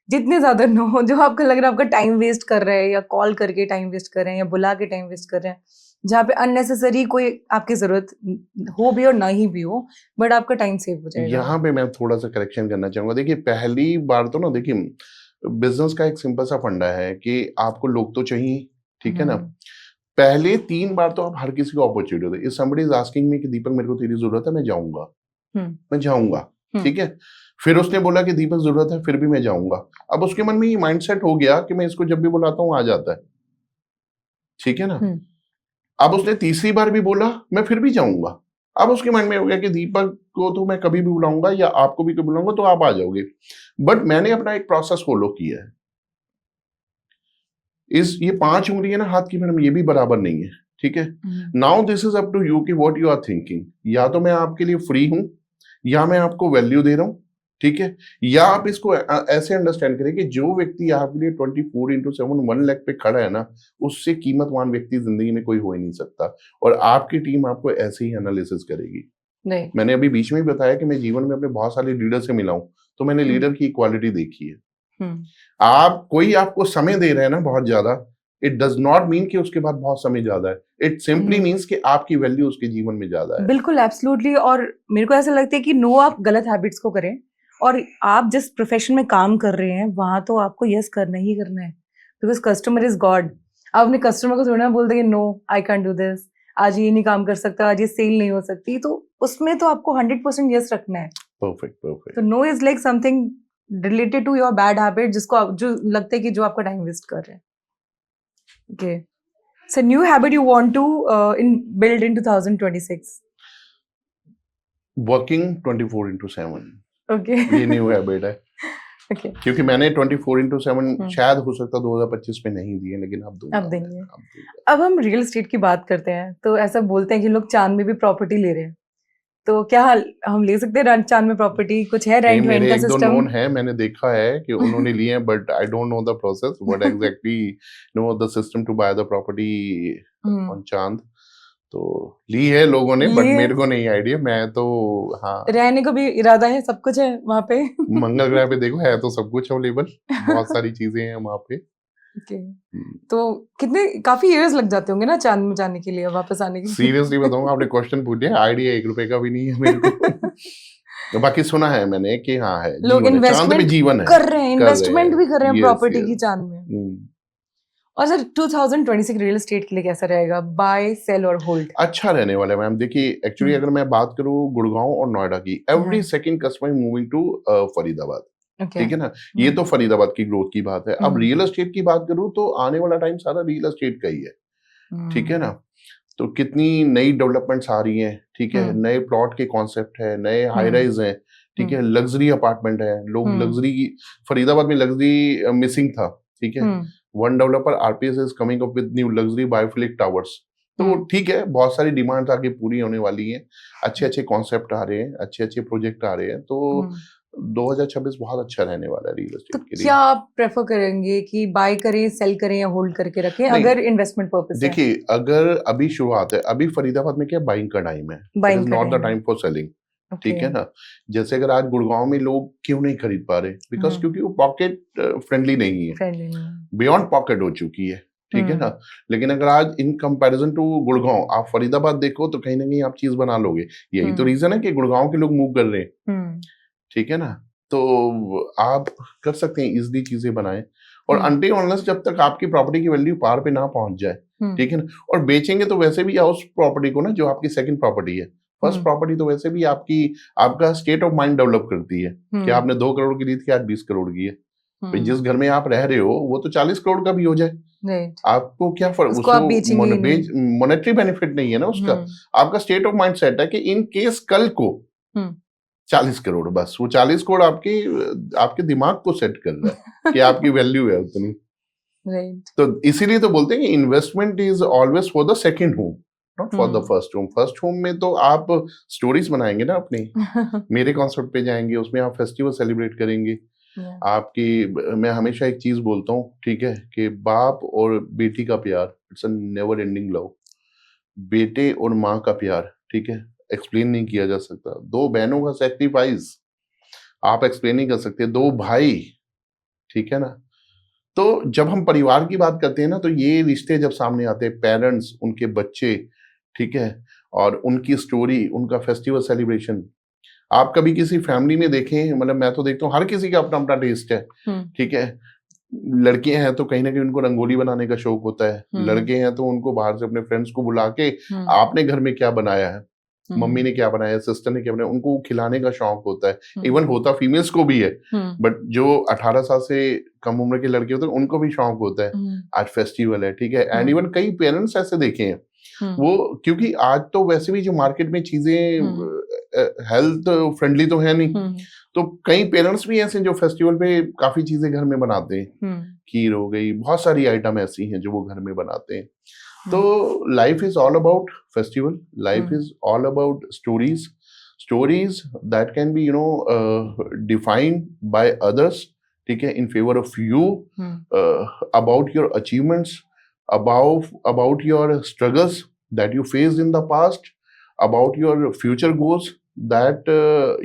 जितने ज्यादा नो जो आपको लग रहा है आपका टाइम वेस्ट कर रहे हैं, या कॉल करके टाइम वेस्ट कर रहे हैं, या बुला के टाइम वेस्ट कर रहे हैं, जहाँ पे अननेसेसरी कोई आपकी जरूरत हो भी और ना ही भी हो, बट आपका टाइम सेव हो जाएगा। यहाँ पे मैं थोड़ा सा करेक्शन करना चाहूंगा। देखिए पहली बार तो ना, देखिए बिजनेस का एक सिंपल सा फंडा है कि आपको लोग तो चाहिए, ठीक है ना। पहले 3 बार तो आप हर किसी को अपॉर्चुनिटी दो। If somebody is asking me कि दीपक मेरे को तेरी जरूरत है, मैं जाऊंगा, मैं जाऊंगा, ठीक है। फिर उसने बोला कि दीपक जरूरत है, फिर भी मैं जाऊंगा। अब उसके मन में ये माइंडसेट हो गया कि मैं इसको जब भी बुलाता हूँ आ जाता है, ठीक है ना। अब उसने तीसरी बार भी बोला, मैं फिर भी जाऊंगा। अब उसके मन में हो गया कि दीपक को तो मैं कभी भी बुलाऊंगा, या आपको भी कभी बुलाऊंगा तो आप आ जाओगे। बट मैंने अपना एक प्रोसेस फॉलो किया है। ये 5 उंगली है ना हाथ की, मैडम, ये भी बराबर नहीं है, ठीक है। Now this is up to you कि व्हाट यू आर थिंकिंग। या तो मैं आपके लिए फ्री हूं, या मैं आपको वैल्यू दे रहा हूं, ठीक है। या आप इसको ऐसे अंडरस्टैंड करें कि जो व्यक्ति आपके लिए 24/7 1 लाख पे खड़ा है ना, उससे कीमतवान व्यक्ति जिंदगी में कोई हो ही नहीं सकता। और आपकी टीम आपको ऐसे ही एनालिसिस करेगी। नहीं, मैंने अभी बीच में ही बताया कि मैं जीवन में अपने बहुत सारे लीडर से मिला हूं, तो मैंने लीडर की क्वालिटी देखी है। कोई आपको समय दे रहे हैं ना बहुत ज्यादा, इट डज नॉट मीन कि उसके बाद बहुत समय ज्यादा है। इट सिंपली मीन्स कि आपकी वैल्यू उसके जीवन में ज्यादा है। बिल्कुल, एब्सोल्युटली। और मेरे को ऐसा लगता है कि नो आप गलत हैबिट्स को करें, और आप जिस प्रोफेशन में काम कर रहे हैं वहां तो आपको यस करना ही करना है, बिकॉज कस्टमर इज गॉड। आप अपने कस्टमर को थोड़ा ना बोल देंगे no I can do this, आज ये नहीं काम कर सकता, आज ये सेल नहीं हो सकती, तो उसमें तो आपको 100% यस रखना है। Perfect perfect. तो no is like something related to your bad habit, जो लगता है कि जो आपका टाइम वेस्ट कर रहे हैं। Okay, so new habit you want to build in 2026? Working 24/7, okay, ये न्यू हैबिट है। ओके, क्योंकि मैंने 24/7 शायद हो सकता 2025 में नहीं दिए, लेकिन अब दूंगा। अब देंगे। अब हम रियल एस्टेट की बात करते हैं, तो ऐसा बोलते हैं कि लोग चांद में भी प्रॉपर्टी ले रहे हैं, तो क्या हम ले सकते हैं चांद में प्रॉपर्टी? कुछ है रेंट मेरे का 1-2 सिस्टम? नोन है, मैंने देखा है कि उन्होंने लिए हैं, but I don't know the process what exactly no the system to buy the property on चांद। तो ली है लोगों ने, बट मेरे को नहीं आइडिया। मैं तो हाँ, रहने को भी इरादा है, सब कुछ है वहां पे। मंगल ग्रह पे देखो है तो सब कुछ अवेलेबल, बहुत सारी चीजें हैं वहां पे। ओके, तो काफी इयर्स लग जाते होंगे ना चांद में जाने के लिए, वापस आने के लिए? सीरियसली बताऊंगा, आपने क्वेश्चन पूछ दिया, आइडिया 1 रुपए का भी नहीं है मेरे को। तो बाकी सुना है मैंने कि हाँ है, लोग जीवन है, चांद पे जीवन है, कर रहे हैं, इन्वेस्टमेंट भी कर रहे हैं Yes, प्रॉपर्टी yes. की चांद में। और सर 2026 रियल एस्टेट के लिए कैसा रहेगा? बाय, सेल और होल्ड? अच्छा रहने वाला है मैम। देखिए एक्चुअली अगर मैं बात करूँ गुड़गांव और नोएडा की, every second customer moving to Faridabad, ठीक है ना। ये तो फरीदाबाद की ग्रोथ की बात है। अब रियल एस्टेट की बात करूँ तो आने वाला टाइम सारा रियल एस्टेट का ही है, ठीक है ना। तो कितनी नई डेवलपमेंट्स आ रही हैं, ठीक है, नए प्लॉट के कॉन्सेप्ट है, नए हाई राइज हैं, ठीक है, लग्जरी अपार्टमेंट है। लोग लग्जरी की, फरीदाबाद में लग्जरी मिसिंग था, ठीक है। One developer RPS is coming up with new luxury biophilic towers. तो ठीक है, बहुत सारी डिमांड्स आगे पूरी होने वाली हैं, अच्छे अच्छे कॉन्सेप्ट आ रहे हैं, अच्छे अच्छे प्रोजेक्ट आ रहे हैं। तो 2026 बहुत अच्छा रहने वाला है रियल एस्टेट तो के लिए। क्या आप प्रेफर करेंगे कि बाय करें, सेल करें, या होल्ड करके रखें अगर इन्वेस्टमेंट पर्पस है? देखिए अगर अभी शुरुआत है, अभी फरीदाबाद में क्या बाइंग का टाइम है, it is not the time for selling, ठीक है ना। जैसे अगर आज गुड़गांव में लोग क्यों नहीं खरीद पा रहे, बिकॉज क्योंकि वो पॉकेट फ्रेंडली नहीं है, बियॉन्ड पॉकेट हो चुकी है, ठीक है ना। लेकिन अगर आज इन कंपैरिजन टू गुड़गांव आप फरीदाबाद देखो तो कहीं ना कहीं आप चीज बना लोगे। यही तो रीजन है कि गुड़गांव के लोग मूव कर रहे हैं, ठीक है ना। तो आप कर सकते हैं, इजली चीजें बनाएं। और अनटिल अनलेस जब तक आपकी प्रॉपर्टी की वैल्यू पार पे ना पहुंच जाए, ठीक है ना। और बेचेंगे तो वैसे भी उस प्रॉपर्टी को ना जो आपकी सेकंड प्रॉपर्टी है, फर्स्ट प्रॉपर्टी तो वैसे भी आपका स्टेट ऑफ माइंड डेवलप करती है कि आपने 2 करोड़ की ली थी, आज 20 करोड़ की है। भाई जिस घर में आप रह रहे हो वो तो 40 करोड़ का भी हो जाए, आपको क्या फर्क, उसको मॉनेटरी बेनिफिट नहीं है ना उसका। आपका स्टेट ऑफ माइंड सेट है कि इन केस कल को 40 करोड़, बस वो 40 करोड़ आपके दिमाग को सेट कर रहा है कि आपकी वैल्यू है उतनी। तो इसीलिए तो बोलते हैं कि investment is always for the second home, not for the first home. First home में तो आप स्टोरीज बनाएंगे ना अपनी, मेरे कॉन्सेप्ट पे जाएंगे, उसमें आप फेस्टिवल सेलिब्रेट करेंगे। आपकी मैं हमेशा एक चीज बोलता हूँ, ठीक है, कि बाप और बेटी का प्यार it's a never ending love. बेटे और माँ का प्यार, ठीक है, एक्सप्लेन नहीं किया जा सकता। दो बहनों का सेक्रीफाइस आप एक्सप्लेन नहीं कर सकते। दो भाई, ठीक है ना। तो जब हम परिवार की बात करते हैं ना, तो ये रिश्ते जब सामने आते हैं, पेरेंट्स, उनके बच्चे, ठीक है, और उनकी स्टोरी, उनका फेस्टिवल सेलिब्रेशन। आप कभी किसी फैमिली में देखें, मतलब मैं तो देखता हूँ हर किसी का अपना अपना टेस्ट है, ठीक है। लड़के हैं तो कहीं ना कहीं उनको रंगोली बनाने का शौक होता है, लड़के हैं तो उनको बाहर से अपने फ्रेंड्स को बुला के आपने घर में क्या बनाया है, मम्मी ने क्या बनाया, सिस्टर ने क्या बनाया, उनको खिलाने का शौक होता है। इवन होता फीमेल्स को भी है, बट जो 18 साल से कम उम्र के लड़के होते हैं उनको भी शौक होता है, आज फेस्टिवल है, ठीक है। एंड इवन कई पेरेंट्स ऐसे देखे हैं वो, क्योंकि आज तो वैसे भी जो मार्केट में चीजें हेल्थ फ्रेंडली तो है नहीं, तो कई पेरेंट्स भी ऐसे जो फेस्टिवल पे काफी चीजें घर में बनाते हैं। खीर हो गई, बहुत सारी आइटम ऐसी हैं जो वो घर में बनाते हैं। तो life is all about festival, life is all about stories that can be defined by others, ठीक है, in favour of you, about your achievements, about your struggles that you faced in the past, about your future goals that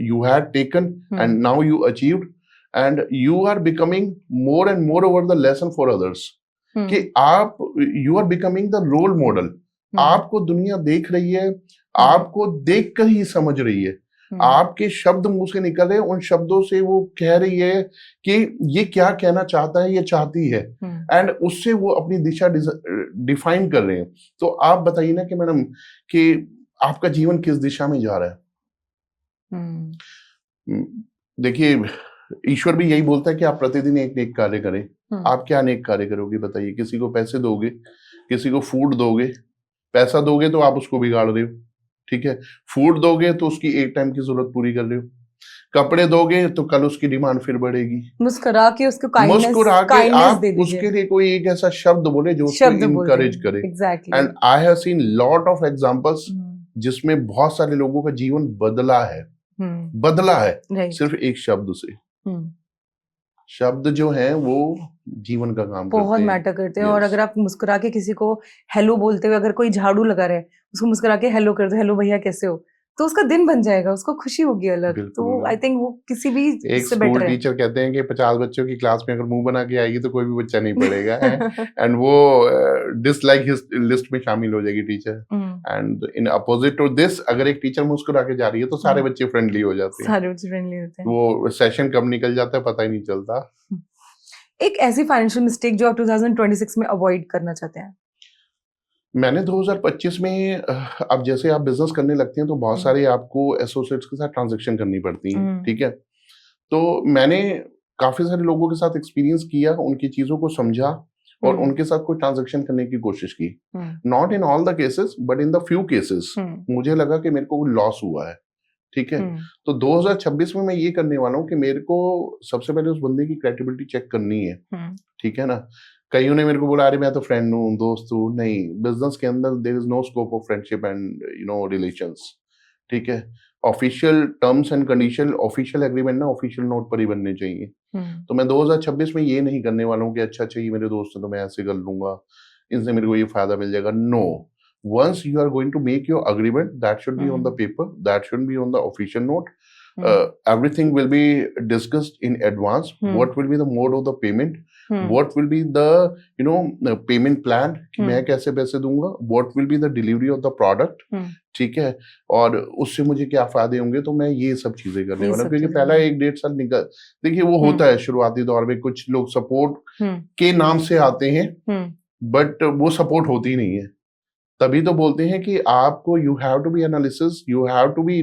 you had taken and now you achieved, and you are becoming more and more over the lesson for others, कि आप you are becoming the role model। आपको दुनिया देख रही है, आपको देखकर ही समझ रही है, आपके शब्द मुंह से निकल रहे हैं, उन शब्दों से वो कह रही है कि ये क्या कहना चाहता है, ये चाहती है, एंड उससे वो अपनी दिशा डिफाइन कर रहे हैं। तो आप बताइए ना कि मैडम, कि आपका जीवन किस दिशा में जा रहा है। देखिए, ईश्वर भी यही बोलता है कि आप प्रतिदिन एक नेक कार्य करें। आप क्या नेक कार्य करोगे बताइए? किसी को पैसे दोगे, किसी को फूड दोगे, पैसा दोगे तो आप उसको बिगाड़ रहे हो, ठीक है। फूड दोगे तो उसकी एक टाइम की जरूरत पूरी कर रहे हो, कपड़े दोगे तो कल उसकी डिमांड फिर बढ़ेगी। मुस्कुरा के उसको मुस्कुरा के आप उसके लिए कोई एक ऐसा शब्द बोले जो उसको इनकरेज करे। And I have seen lot of examples जिसमें बहुत सारे लोगों का जीवन बदला है सिर्फ एक शब्द से। शब्द जो है वो जीवन का काम बहुत मैटर करते हैं। और अगर आप मुस्कुरा के किसी को हेलो बोलते हुए, अगर कोई झाड़ू लगा रहे, उसको मुस्कुरा के हेलो कर दो, हेलो भैया कैसे हो, तो उसका दिन बन जाएगा, उसको खुशी होगी अलग। तो आई थिंक वो किसी भी एक स्कूल टीचर कहते हैं कि 50 बच्चों की क्लास में अगर मुंह बना के आएगी तो कोई भी बच्चा नहीं पढ़ेगा, एंड वो डिसलाइक लिस्ट में शामिल हो जाएगी teacher. And in opposite to this, अगर एक टीचर मुस्कुरा के जा रही है तो सारे बच्चे फ्रेंडली हो जाते हैं, सारे बच्चे फ्रेंडली होते हैं। वो सेशन कब निकल जाता है पता ही नहीं चलता। एक ऐसी फाइनेंशियल मिस्टेक जो आप 2026 में अवॉइड करना चाहते हैं? मैंने 2025 में, अब जैसे आप बिजनेस करने लगते हैं तो बहुत सारे आपको एसोसिएट्स के साथ ट्रांजैक्शन करनी पड़ती हैं, ठीक है। तो मैंने काफी सारे लोगों के साथ एक्सपीरियंस किया, उनकी चीजों को समझा और उनके साथ कोई ट्रांजैक्शन करने की कोशिश की। Not in all the cases but in the few cases मुझे लगा कि मेरे को लॉस हुआ है, ठीक है। तो 2026 में मैं ये करने वाला हूँ कि मेरे को सबसे पहले उस बंदे की क्रेडिबिलिटी चेक करनी है, ठीक है ना। कईयों ने मेरे को बोला अरे मैं तो फ्रेंड हूँ, दोस्त हूँ। नहीं, बिजनेस के अंदर there is no scope of friendship and relations, ठीक है। Official terms and condition, official agreement ना ऑफिशियल नोट पर ही बनने चाहिए। तो मैं 2026 में ये नहीं करने वाला हूँ कि अच्छा ये मेरे दोस्त हैं तो मैं ऐसे कर लूंगा, इनसे मेरे को ये फायदा मिल जाएगा। No, once you are going to make your agreement, that should be on the paper, that should be on the official note. Everything will be discussed in advance. What will be the mode of the payment, what will be the payment plan, कि मैं कैसे पैसे दूंगा, what will be the delivery of the product, ठीक है, और उससे मुझे क्या फायदे होंगे। तो मैं ये सब चीजें करने वाला हूँ, क्योंकि पहला 1-1.5 साल निकल, देखिए वो होता है शुरुआती दौर में, कुछ लोग सपोर्ट के नाम से आते हैं बट वो सपोर्ट होती नहीं है। तभी तो बोलते हैं कि आपको you have to be analysis, you have to be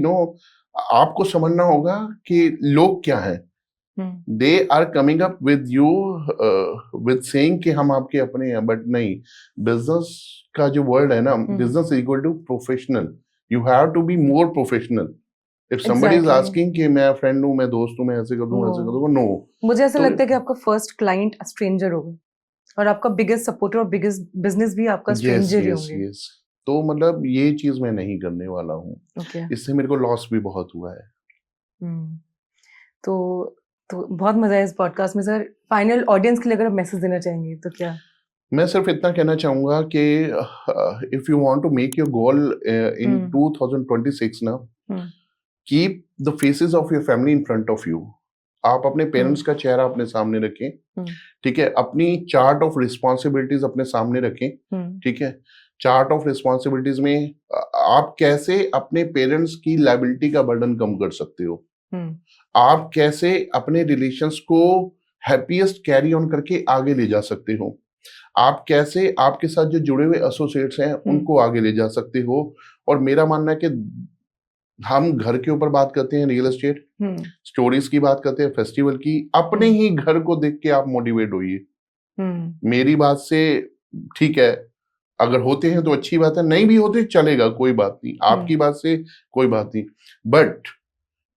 आपको समझना होगा कि लोग क्या हैं। They are coming up with you with saying कि हम आपके अपने हैं, बट नहीं। बिजनेस का जो वर्ड है ना, business equal to professional, you have to be more professional. If somebody is asking कि मैं फ्रेंड हूं, मैं दोस्त हूं, मैं ऐसे कर दूं, नो। मुझे ऐसा लगता है कि आपका फर्स्ट क्लाइंट स्ट्रेंजर होगा और आपका बिगेस्ट सपोर्टर और बिगेस्ट बिजनेस भी आपका स्ट्रेंजर ही होंगे। तो मतलब ये चीज मैं नहीं करने वाला हूँ। ओके। इससे मेरे को लॉस भी बहुत हुआ है। हम्म। तो बहुत मजा आया इस पॉडकास्ट में सर। फाइनल ऑडियंस के लिए अगर आप मैसेज देना चाहेंगे तो क्या? मैं सिर्फ इतना कहना चाहूंगा कि if you want to make your goal in hmm 2026 ना, hmm keep the faces of your family in front of you. आप अपने पेरेंट्स का चेहरा अपने सामने रखें, हम्म ठीक है। अपनी चार्ट ऑफ रिस्पॉन्सिबिलिटीज अपने सामने रखें, हम्म ठीक है। चार्ट ऑफ रिस्पॉन्सिबिलिटीज में आप कैसे अपने पेरेंट्स की लायबिलिटी का बर्डन कम कर सकते हो, हम्म आप कैसे अपने रिलेशंस को हैप्पीएस्ट कैरी ऑन करके आगे ले जा सकते हो, आप कैसे आपके साथ जो जुड़े हुए एसोसिएट्स हैं उनको आगे ले जा सकते हो। और मेरा मानना है कि हम घर के ऊपर बात करते हैं, रियल एस्टेट स्टोरीज की बात करते हैं, फेस्टिवल की, अपने ही घर को देख के आप मोटिवेट होइए। मेरी बात से ठीक है, अगर होते हैं तो अच्छी बात है, नहीं भी होते चलेगा, कोई बात नहीं, आपकी बात से कोई बात नहीं। बट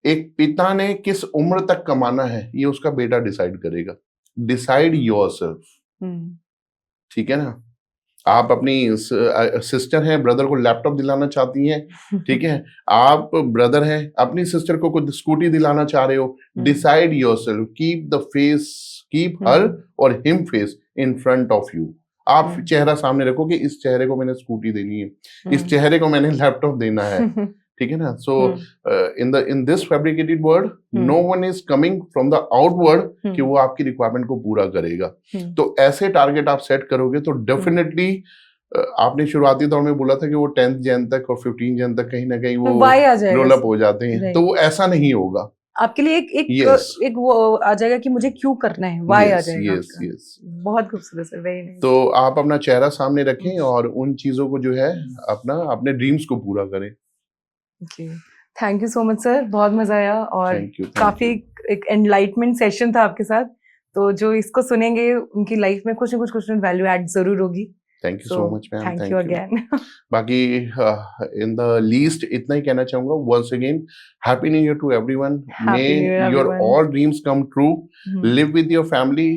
एक पिता ने किस उम्र तक कमाना है ये उसका बेटा डिसाइड करेगा। डिसाइड योरसेल्फ, ठीक है ना। आप अपनी सिस्टर हैं, ब्रदर को लैपटॉप दिलाना चाहती हैं, ठीक है। आप ब्रदर हैं, अपनी सिस्टर को कुछ स्कूटी दिलाना चाह रहे हो। Decide yourself, keep the face, keep her और him face in front of you. आप चेहरा सामने रखो कि इस चेहरे को मैंने स्कूटी देनी है, इस चेहरे को मैंने लैपटॉप देना है, ठीक है ना। So in this fabricated world no one is coming from the outward कि वो आपकी रिक्वायरमेंट को पूरा करेगा। तो ऐसे टारगेट आप सेट करोगे तो डेफिनेटली आपने शुरुआती दौर में बोला था कि वो 10th जन तक और 15 जन तक कहीं ना कहीं वो रोल अप हो जाते हैं, तो वो ऐसा नहीं होगा। आपके लिए एक वो आ जाएगा कि मुझे क्यों करना है, वाई आ जाएगा। बहुत खूबसूरत सर, वेरी नाइस। तो आप अपना चेहरा सामने रखें और उन चीजों को जो है अपने ड्रीम्स को पूरा करें। जी, thank you so much sir, बहुत मजा आया और काफी एक एनलाइटमेंट सेशन था आपके साथ। तो जो इसको सुनेंगे उनकी लाइफ में कुछ न कुछ वैल्यू ऐड जरूर होगी। Thank you so much ma'am, thank you again. बाकी इन द लीस्ट इतना ही कहना चाहूंगा, once again happy new year to everyone. May your all dreams come true, live with your family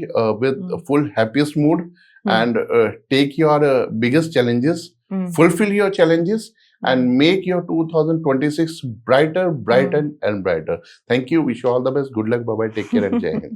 with full happiest mood and take your biggest challenges, fulfill your challenges and make your 2026 brighter and brighter. Thank you, wish you all the best, good luck, bye bye, take care and jai hind.